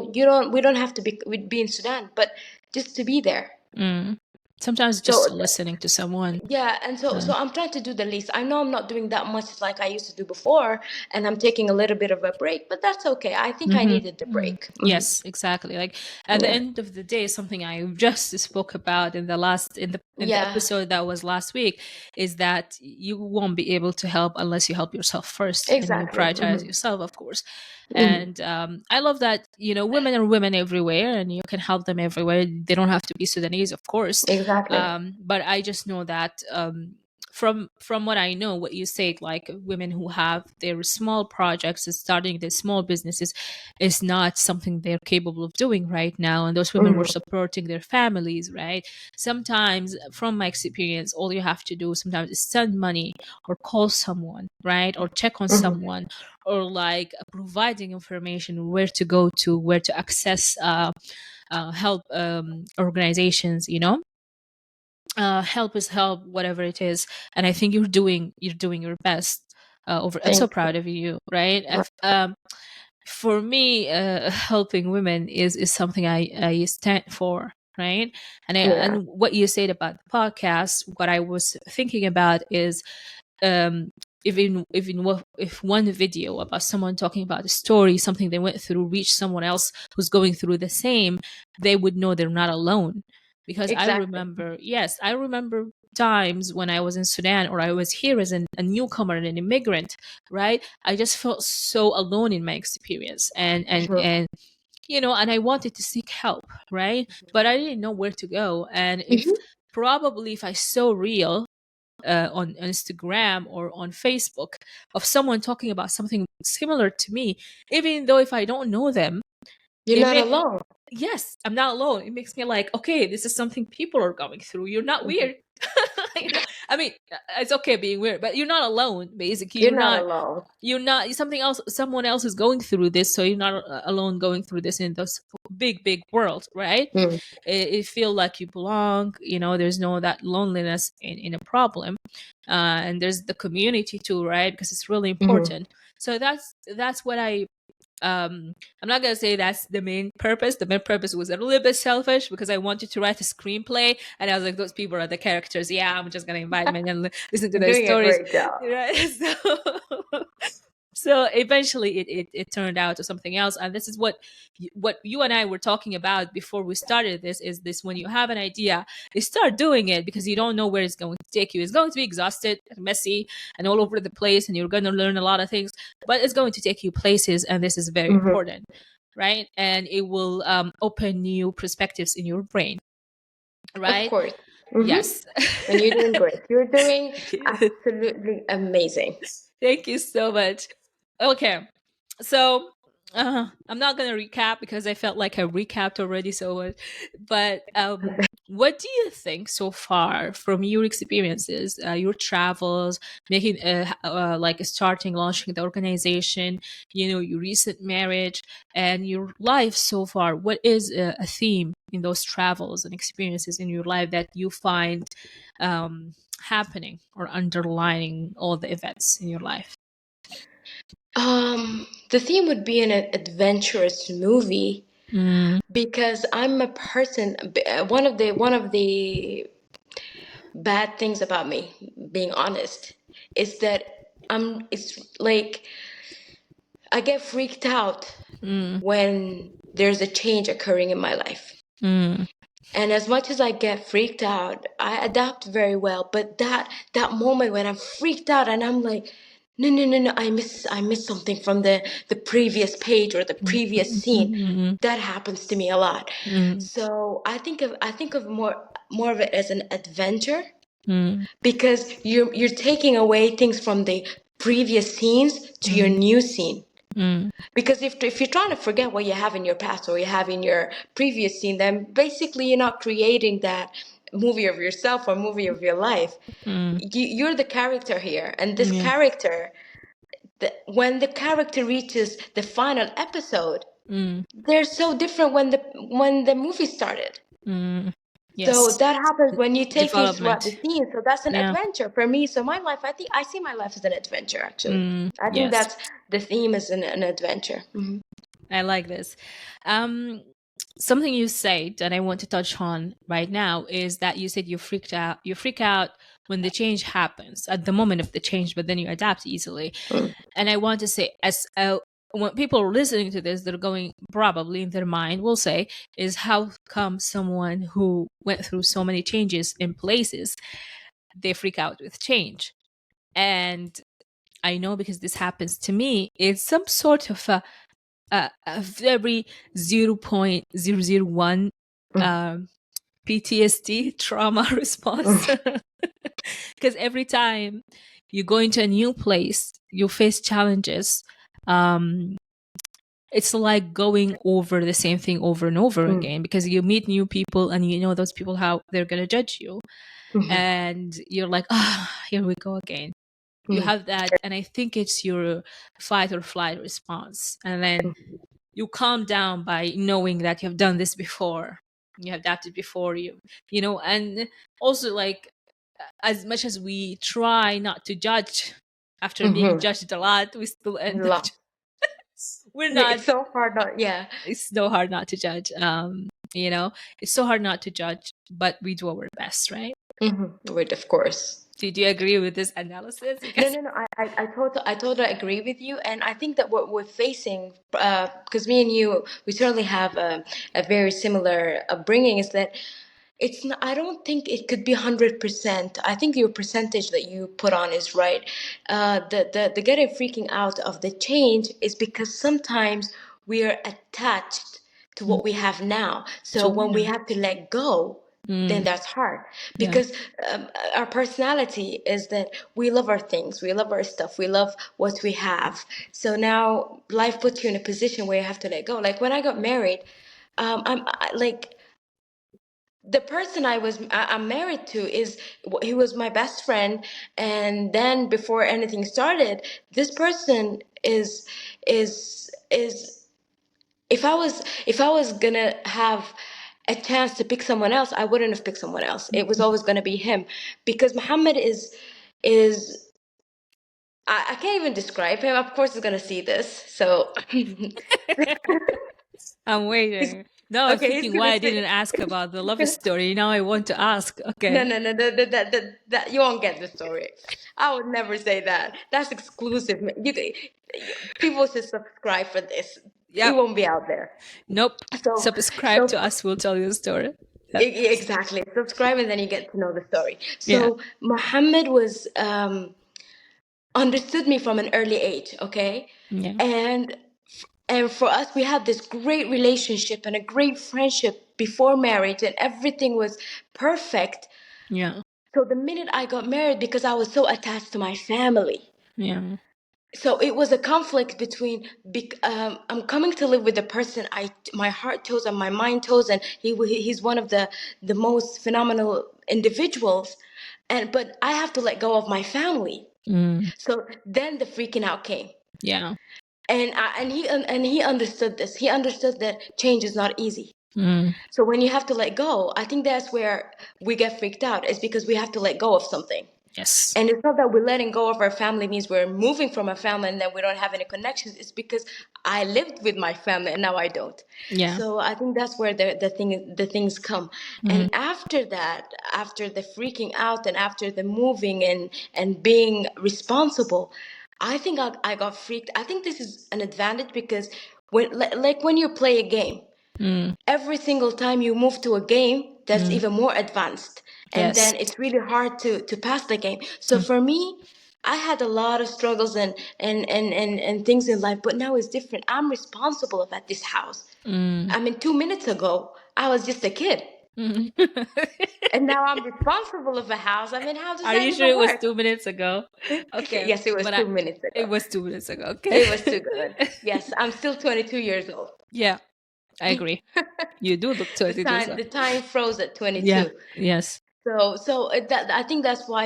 we don't have to be in Sudan, but just to be there. mm. Sometimes just So listening to someone. yeah, and so I'm trying to do the least. I know I'm not doing that much like I used to do before, and I'm taking a little bit of a break, but that's okay. I think I needed the break. Yes, exactly. Like at the Yeah. end of the day, something I just spoke about in the Yeah. episode that was last week is that you won't be able to help unless you help yourself first and you Exactly. prioritize yourself, of course. Hmm. And I love that, women are women everywhere and you can help them everywhere. They don't have to be Sudanese, of course. Exactly. But I just know that from what I know, what you said, like women who have their small projects and starting their small businesses is not something they're capable of doing right now. And those women were Hmm. supporting their families, right? Sometimes, from my experience, all you have to do sometimes is send money or call someone, right? Or check on Hmm. someone, or like providing information where to go to, where to access help organizations, help is help, whatever it is. And I think you're doing your best. I'm so Thank proud of you, right? you. For me, helping women is something I stand for, right? Yeah. And what you said about the podcast, what I was thinking about is, um if one video about someone talking about a story, something they went through, reach someone else who's going through the same, they would know they're not alone. Because I Exactly. remember, yes, I remember times when I was in Sudan, or I was here as a newcomer and an immigrant, right? I just felt so alone in my experience, True. and I wanted to seek help, right? But I didn't know where to go. And if Hmm. probably if I saw real on Instagram or on Facebook of someone talking about something similar to me, even though if I don't know them, You're it not makes alone. yes, I'm not alone. It makes me like, okay, this is something people are going through. You're not Mhm. weird. I mean, it's okay being weird, but you're not alone. Basically, You're you're not not. alone. You're not something else. Someone else is going through this, so you're not alone going through this in this big, big world, right? Mm. It feel like you belong. There's no that loneliness in a problem, and there's the community too, right? Because it's really Hmm. important. So that's what I'm not gonna say that's the main purpose. The main purpose was a little bit selfish because I wanted to write a screenplay, and I was like, those people are the characters. Yeah, I'm just gonna invite them and listen to You're their doing a stories, great job. right? So eventually it turned out to something else. And this is what you and I were talking about before we started this, is this: when you have an idea, you start doing it because you don't know where it's going to take you. It's going to be exhausted and messy and all over the place, and you're going to learn a lot of things, but it's going to take you places, and this is very Hmm. important, right? And it will open new perspectives in your brain, Of right? course. Hmm. Yes. And you're doing great. You're doing Thank you. absolutely amazing. Thank you so much. Okay. So I'm not gonna recap because I felt like I recapped already so much. But what do you think so far from your experiences, your travels, making like starting, launching the organization, your recent marriage, and your life so far? What is a theme in those travels and experiences in your life that you find happening or underlining all the events in your life? The theme would be an adventurous movie Mm, because I'm a person. One of the bad things about me, being honest, is that It's like I get freaked out mm, when there's a change occurring in my life. mm, And as much as I get freaked out, I adapt very well. But that moment when I'm freaked out and I'm like, no, no, no, no, I miss something from the previous page or the mm, previous mm, scene. mm, That happens to me a lot. mm, So I think of more of it as an adventure mm, because you're taking away things from the previous scenes to your mm, new scene. mm, Because if you're trying to forget what you have in your past or you have in your previous scene, then basically you're not creating that movie of yourself or movie of your life. mm, You're the character here, and this yeah, character, when the character reaches the final episode, mm, they're so different when the movie started. mm. So Yes, that happens when you take things throughout the development. scene. So that's an Yeah. adventure for me. So my life, I think I see my life as an adventure. Actually, I think Yes, that's the theme is an adventure. Hmm. I like this. Um, something you said that I want to touch on right now is that you said you freak out when the change happens at the moment of the change, but then you adapt easily. Mm, And I want to say, as when people are listening to this, they're going probably in their mind will say, is how come someone who went through so many changes in places, they freak out with change? And I know because this happens to me, it's some sort of a very 0.001 mm, um, PTSD trauma response. mm, Because every time you go into a new place, you face challenges. Um, it's like going over the same thing over and over mm, again because you meet new people and you know those people how they're gonna judge you, mhm, and you're like, here we go again. You mm, have that, and I think it's your fight or flight response, and then you calm down by knowing that you've done this before, you have adapted before, you know. And also, like, as much as we try not to judge, after being mhm. judged a lot, we still end up Love. we're Yeah, not. it's so hard not. Yeah. It's so hard not to judge. You know, it's so hard not to judge, but we do our best, right? Wait, of course. Do you agree with this analysis? No, Because no, no. I totally agree with you, and I think that what we're facing, because me and you, we certainly have a very similar upbringing, is that it's not, I don't think it could be 100%. I think your percentage that you put on is right. The getting freaking out of the change is because sometimes we are attached to what we have now. So to, when we yeah. have to let go, then Mm, that's hard yeah. because our personality is that we love our things, we love our stuff, we love what we have. So now life puts you in a position where you have to let go. Like when I got married, like the person I'm married to is he was my best friend, and then before anything started, this person is if I was gonna have a chance to pick someone else, I wouldn't have picked someone else. It was always gonna be him because Muhammad is I can't even describe him. Of course, he's gonna see this, so I'm he's waiting. Now I'm okay. He's thinking why gonna I say. didn't ask about the love story. Now I want to ask. No, Okay. no, no, no, that you won't get the story. I would never say that. That's exclusive. People should subscribe for this. It Yep. won't be out there. Nope. So, Subscribe so to us. We'll tell you the story. Yep. exactly. Subscribe and then you get to know the story. Yeah. So Muhammad was understood me from an early age. Okay, Yeah. and and for us, we had this great relationship and a great friendship before marriage, and everything was perfect. Yeah. So the minute I got married, because I was so attached to my family, Yeah. so it was a conflict between I'm coming to live with the person my heart chose and my mind chose, and he's one of the most phenomenal individuals, and but I have to let go of my family. Mm. So then the freaking out came, Yeah. and he understood this. He understood that change is not easy. Mm. So when you have to let go, I think that's where we get freaked out. Is because we have to let go of something. Yes. And it's not that we're letting go of our family means we're moving from a family and then we don't have any connections. It's because I lived with my family and now I don't. Yeah. So I think that's where the things come. Mm. And after that, after the freaking out and after the moving and being responsible, I think I got freaked. I think this is an advantage because like when you play a game, Mm. every single time you move to a game that's Mm. even more advanced, and Yes. then it's really hard to pass the game. So Mm. for me, I had a lot of struggles and things in life, but now it's different. I'm responsible at this house. Mm. I mean, 2 minutes ago I was just a kid, Mm. and now I'm responsible of a house. I mean, how does Are that you sure even it was work? 2 minutes ago? Okay, Yes, it was but 2 minutes it ago. was 2 minutes ago. Okay. It was too good. Yes, I'm still 22 years old. Yeah, I agree. You do look The 22, time so the time froze at yeah. 22. Yes. That I think that's why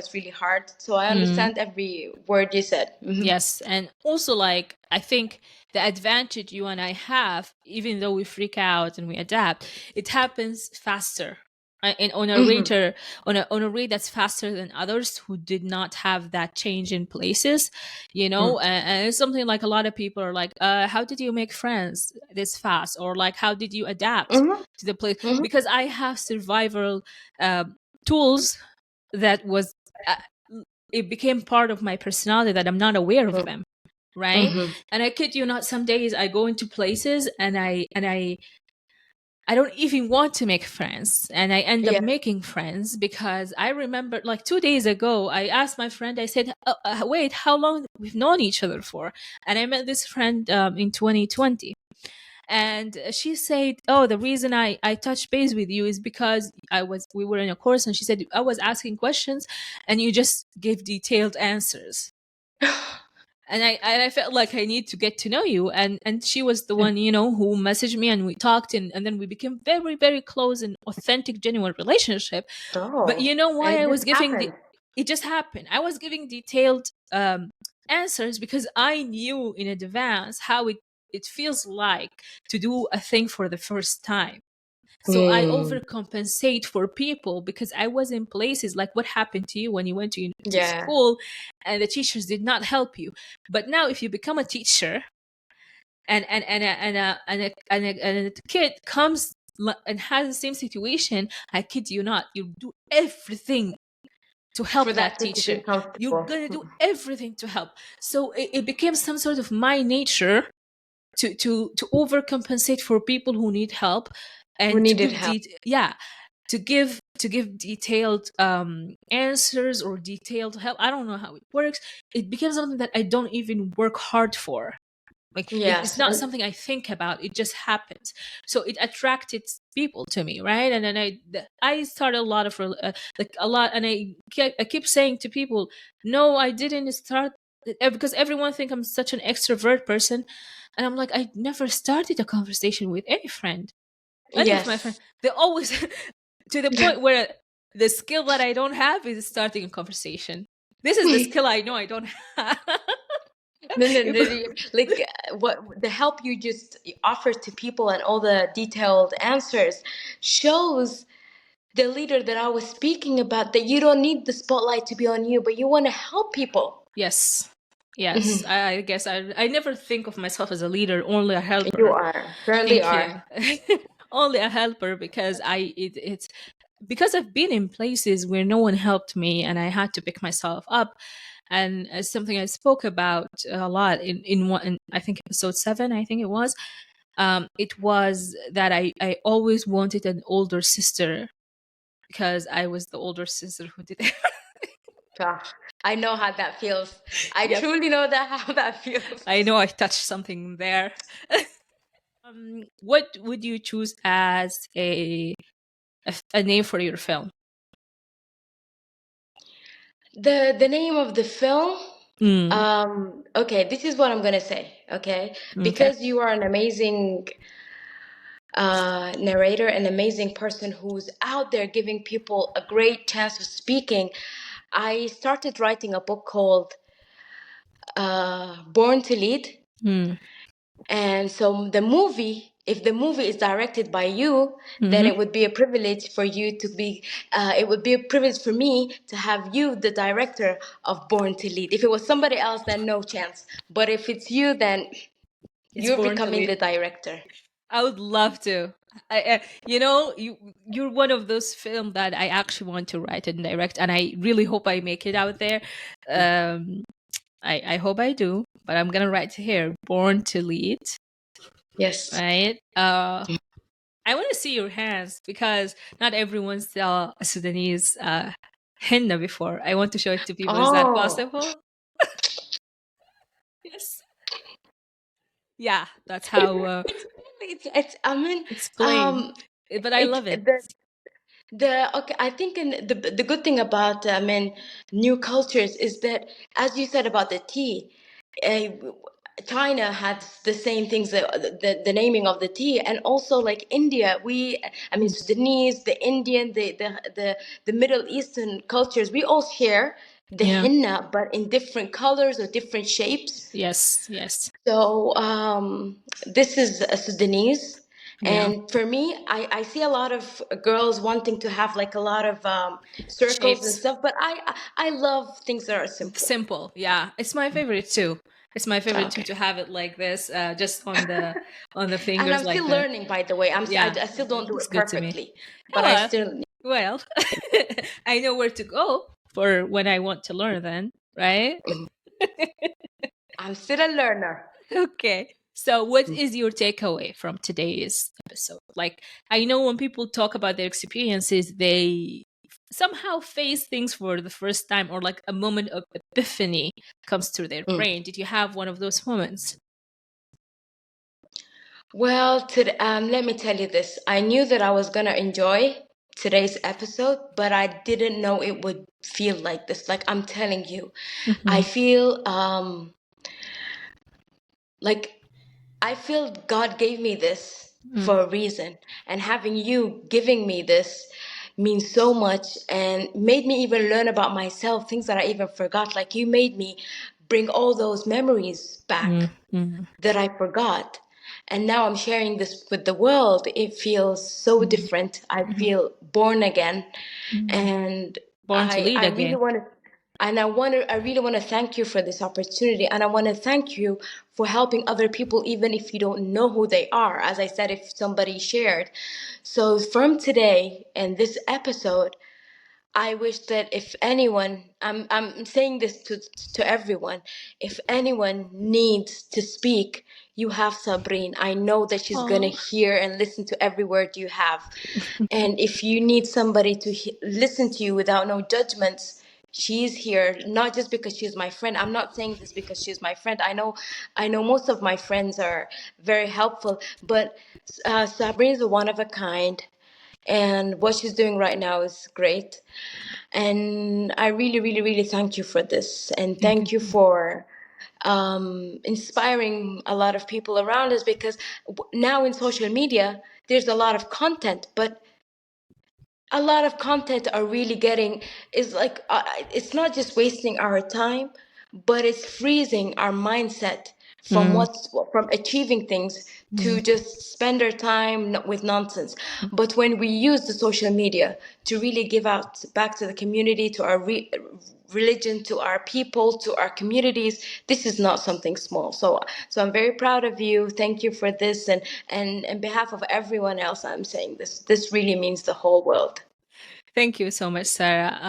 it's really hard. So I Mm. understand every word you said. Yes, and also, like, I think the advantage you and I have, even though we freak out and we adapt, it happens faster. on a Mm-hmm. on a rate that's faster than others who did not have that change in places, and it's something like a lot of people are like, how did you make friends this fast, or like how did you adapt Mm-hmm. to the place? Mm-hmm. Because I have survival tools that was uh, it became part of my personality that I'm not aware of them, right? Mm-hmm. And I kid you not, some days I go into places and I don't even want to make friends, and I end up Yeah. making friends because I remember like 2 days ago I asked my friend, I said, wait, how long we've known each other for? And I met this friend in 2020, and she said, oh, the reason I touched base with you is because we were in a course, and she said I was asking questions and you just gave detailed answers, and I felt like I need to get to know you, and she was the one, who messaged me, and we talked, and then we became very, very close and authentic, genuine relationship. But Oh, you know why it I just was giving happened. the it just happened. I was giving detailed answers because I knew in advance how it feels like to do a thing for the first time. So I Mm. overcompensate for people because I was in places like what happened to you when you went to Yeah. school and the teachers did not help you. But now if you become a teacher and a kid comes and has the same situation, I kid you not, you do everything to For help that that kid to teacher. feel You're comfortable. gonna do everything to help. So it became some sort of my nature to overcompensate for people who need help, Who and to needed give help? to give detailed answers or detailed help. I don't know how it works. It became something that I don't even work hard for. Like it's Yes. not And something I think about, it just happens. So it attracted people to me, right? And then I started a lot of like a lot, and I keep saying to people, no, I didn't start because everyone think I'm such an extrovert person, and I'm like, I never started a conversation with any of my friends. yes. They always to the point where the skill that I don't have is starting a conversation. This is the skill I know I don't have. No, no, no, If- no, like what the help you just offer to people and all the detailed answers shows the leader that I was speaking about, that you don't need the spotlight to be on you, but you want to help people. Yes. Yes. Mhm. I guess I never think of myself as a leader, only a You helper. are, surely Thank are. you. Only a helper because it's because I've been in places where no one helped me and I had to pick myself up. And as something I spoke about a lot in one, in, I think episode 7, I think it was. It was that I always wanted an older sister because I was the older sister who did it. Ah, I know how that feels. I Yep. truly know that how that feels. I know I touched something there. What would you choose as a name for your film? The name of the film. Mm, Okay, this is what I'm gonna say. Okay, okay. because you are an amazing narrator, an amazing person who's out there giving people a great chance of speaking. I started writing a book called Born to Lead. Mm, And so the movie, if the movie is directed by you, then mm-hmm. it would be a privilege for you to be, it would be a privilege for me to have you, the director of Born to Lead. If it was somebody else, then no chance. But if it's you, then It's you're Born to becoming Lead. the director. I would love to. You're one of those films that I actually want to write and direct, and I really hope I make it out there. Um, I hope I do, but I'm gonna write here, Born to Lead, Yes. right? I want to see your hands because not everyone saw a Sudanese henna before. I want to show it to people. Is that Oh, possible? Yes. Yeah, that's how it's I mean, it's plain. um, But I love it. the okay, I think the good thing about new cultures is that, as you said about the tea, uh, China had the same things, the naming of the tea, and also like India, Sudanese, the Indian, the Middle Eastern cultures, we all share the Yeah. henna, but in different colors or different shapes. Yes. Yes. So this is a Sudanese, Yeah. And for me, I see a lot of girls wanting to have like a lot of circles and Shapes. stuff, but I love things that are simple. Simple. Yeah. It's my favorite too. It's my favorite too Okay. to have it like this, just on the And fingers I'm like still that. learning, by the way. Yeah. I still don't do It's it good to me. perfectly, Oh, but I still, well, I know where to go for when I want to learn then, right? I'm still a learner. Okay. So, what is your takeaway from today's episode? Like, I know when people talk about their experiences, they somehow face things for the first time, or like a moment of epiphany comes to their Mm. brain. Did you have one of those moments? Well, let me tell you this. I knew that I was gonna enjoy today's episode, but I didn't know it would feel like this. Like I'm telling you, I Mm-hmm. feel like I feel God gave me this Mm-hmm. for a reason, and having you giving me this means so much and made me even learn about myself, things that I even forgot. Like you made me bring all those memories back Mm-hmm. that I forgot. And now I'm sharing this with the world. It feels so different. I Mm-hmm. feel born again. Mm-hmm. And Born to lead I really again. want to I really want to thank you for this opportunity, and I want to thank you for helping other people even if you don't know who they are, as I said, if somebody shared. So from today and this episode, I wish that if anyone, I'm saying this to everyone, if anyone needs to speak, you have Sabreen. I know that she's gonna Oh, hear and listen to every word you have. And if you need somebody to listen to you without no judgments, she's here. Not just because she's my friend. I'm not saying this because she's my friend. I know most of my friends are very helpful, but Sabreen's a one of a kind, and what she's doing right now is great. And I really, really, really thank you for this. And thank you. thank you for inspiring a lot of people around us, because now in social media, there's a lot of content, but a lot of content are really getting is like it's not just wasting our time, but it's freezing our mindset from Mm, what's from achieving things mm, to just spend our time with nonsense. But when we use the social media to really give out back to the community, to our religion, to our people, to our communities, this is not something small. So I'm very proud of you. Thank you for this, and on behalf of everyone else, I'm saying this really means the whole world. Thank you so much, Sarah.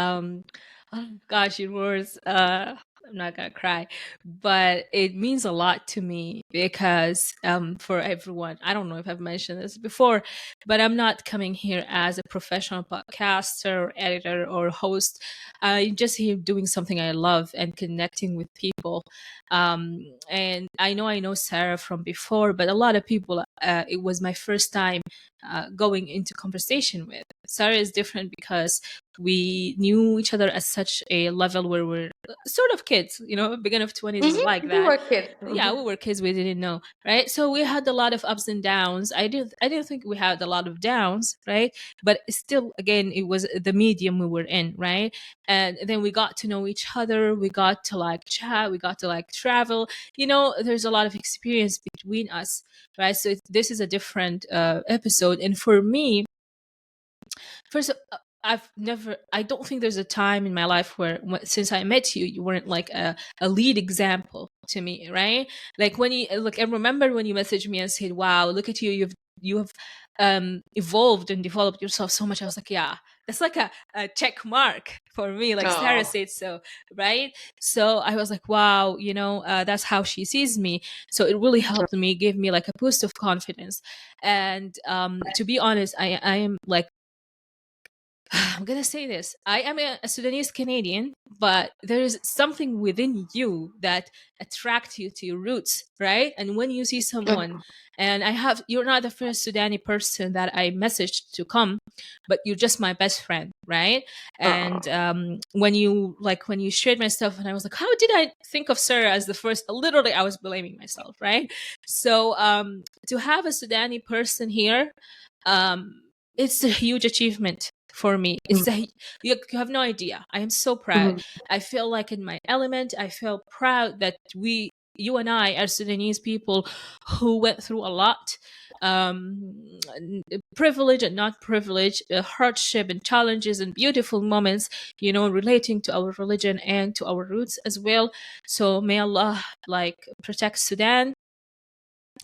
Oh gosh, your words. I'm not gonna cry, but it means a lot to me because for everyone, I don't know if I've mentioned this before, but I'm not coming here as a professional podcaster, or editor, or host. I'm just here doing something I love and connecting with people. And I know Sarah from before, but a lot of people, it was my first time going into conversation with. Sarah is different because we knew each other at such a level where we're sort of kids, beginning of 20s is like We that. were kids. Yeah, we were kids, we didn't know, right? So we had a lot of ups and downs. I didn't think we had a lot of downs, right? But still, again, it was the medium we were in, right? And then we got to know each other, we got to like chat, we got to like travel. There's a lot of experience between us, right? So this is a different episode. And for me, first, I don't think there's a time in my life where, since I met you, you weren't like a lead example to me, right? Like when you, like, I remember when you messaged me and said, wow, look at you, you have evolved and developed yourself so much. I was like, yeah, that's like a check mark for me, like Sarah Oh, said so, right? So I was like, wow, that's how she sees me. So it really helped me, give me like a boost of confidence. And to be honest, I am like, I'm gonna say this. I am a Sudanese-Canadian, but there is something within you that attracts you to your roots, right? And when you see someone, and you're not the first Sudani person that I messaged to come, but you're just my best friend, right? oh, And when you shared my stuff, and I was like, how did I think of Sarah as the first? Literally, I was blaming myself, right? So to have a Sudani person here, it's a huge achievement for me. You have no idea. I am so proud. I feel like in my element. I feel proud that we you and I are Sudanese people who went through a lot, privilege and not privilege, hardship and challenges and beautiful moments, relating to our religion and to our roots as well. So may Allah protect Sudan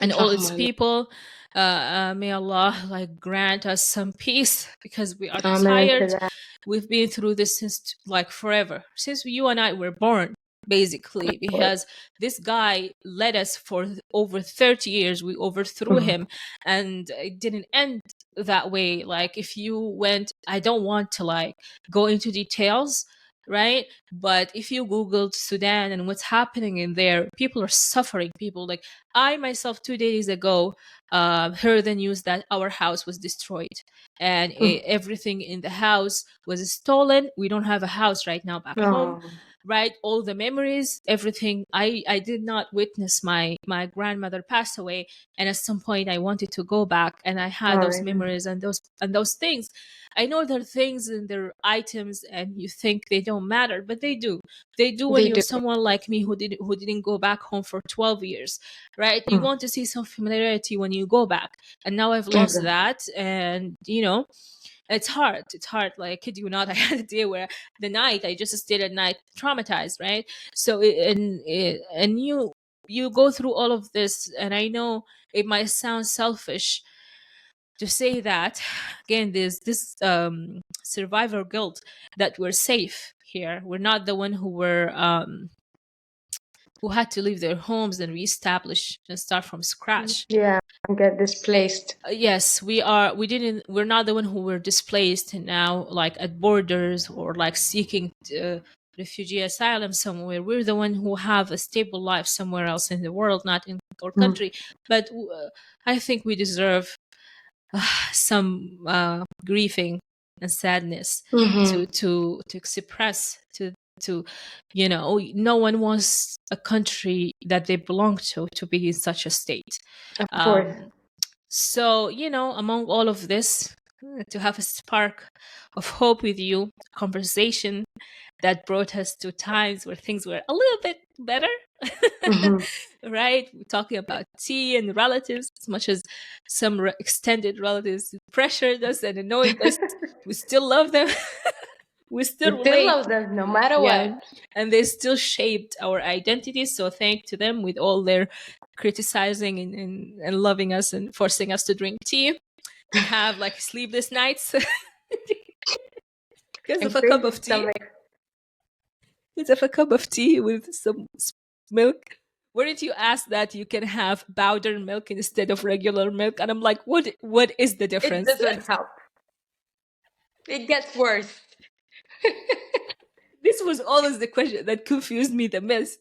and all its Amen. people. May Allah grant us some peace, because we are Amen to tired. that. We've been through this since forever, since you and I were born, basically, because this guy led us for over 30 years. We overthrew him, and it didn't end that way. If you went, I don't want to go into details, right? But if you googled Sudan and what's happening in there, people are suffering. People, I myself 2 days ago heard the news that our house was destroyed, and everything in the house was stolen. We don't have a house right now back home, Oh, right? All the memories, everything. I did not witness my grandmother pass away, and at some point I wanted to go back, and I had those sorry. memories and those things. I know there are things and there are items, and you think they don't matter, but they do. They do when They you're do. someone like me who didn't go back home for 12 years, right? You want to see some familiarity when you go back, and now I've lost Exactly. that, and it's hard. It's hard. I kid you not, I had a day where the night I just stayed at night traumatized, right? So and you go through all of this, and I know it might sound selfish to say that. Again, there's this survivor guilt that we're safe here. We're not the one who had to leave their homes and reestablish and start from scratch. Yeah, get displaced. Yes, we are. We're not the one who were displaced now, at borders, or seeking refugee asylum somewhere. We're the one who have a stable life somewhere else in the world, not in our country. But I think we deserve some grieving and sadness to express, to no one wants a country that they belong to be in such a state. Of course. So, among all of this, to have a spark of hope with you, conversation that brought us to times where things were a little bit better, right? We're talking about tea and relatives, as much as some extended relatives pressured us and annoyed us. We still love them. We still We still relate. love them no matter Yeah. what. And they still shaped our identities. So thank to them, with all their criticizing and loving us and forcing us to drink tea and have sleepless nights because And of a cup crazy of tea. stomach. Because of a cup of tea with some milk. Weren't you asked that you can have powdered milk instead of regular milk? And I'm like, what is the It difference? doesn't help. It gets worse. This was always the question that confused me the most.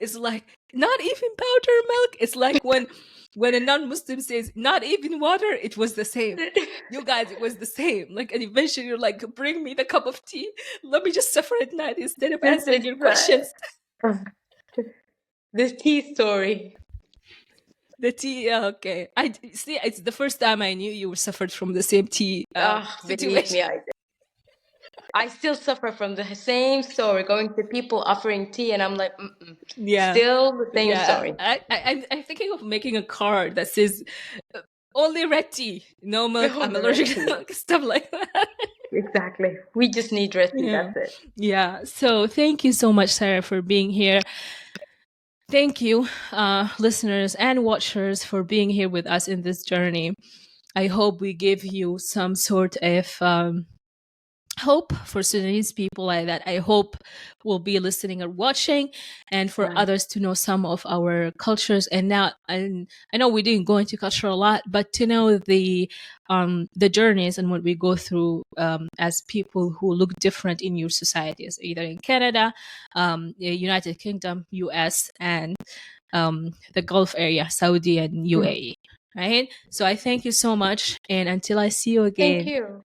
It's not even powdered milk. It's when a non-Muslim says not even water, it was the same. You guys, it was the same. And eventually you're like, bring me the cup of tea. Let me just suffer at night instead of answering your questions. The tea story. The tea, okay. I see. It's the first time I knew you suffered from the same tea Believe situation. me, I still suffer from the same story. Going to people offering tea, and I'm like, Yeah, still the same yeah. story. I'm thinking of making a card that says only red tea, no milk. Oh, I'm the red allergic tea. to milk, stuff like that. Exactly. We just need red tea. Yeah, That's it. yeah. So thank you so much, Sarah, for being here. Thank you, listeners and watchers, for being here with us in this journey. I hope we give you some sort of hope for Sudanese people that I hope will be listening or watching, and for Right. others to know some of our cultures. And now, and I know we didn't go into culture a lot, but to know the journeys and what we go through as people who look different in your societies, either in Canada, the United Kingdom, US, and the Gulf area, Saudi and UAE. Right? So I thank you so much, and until I see you again. Thank you.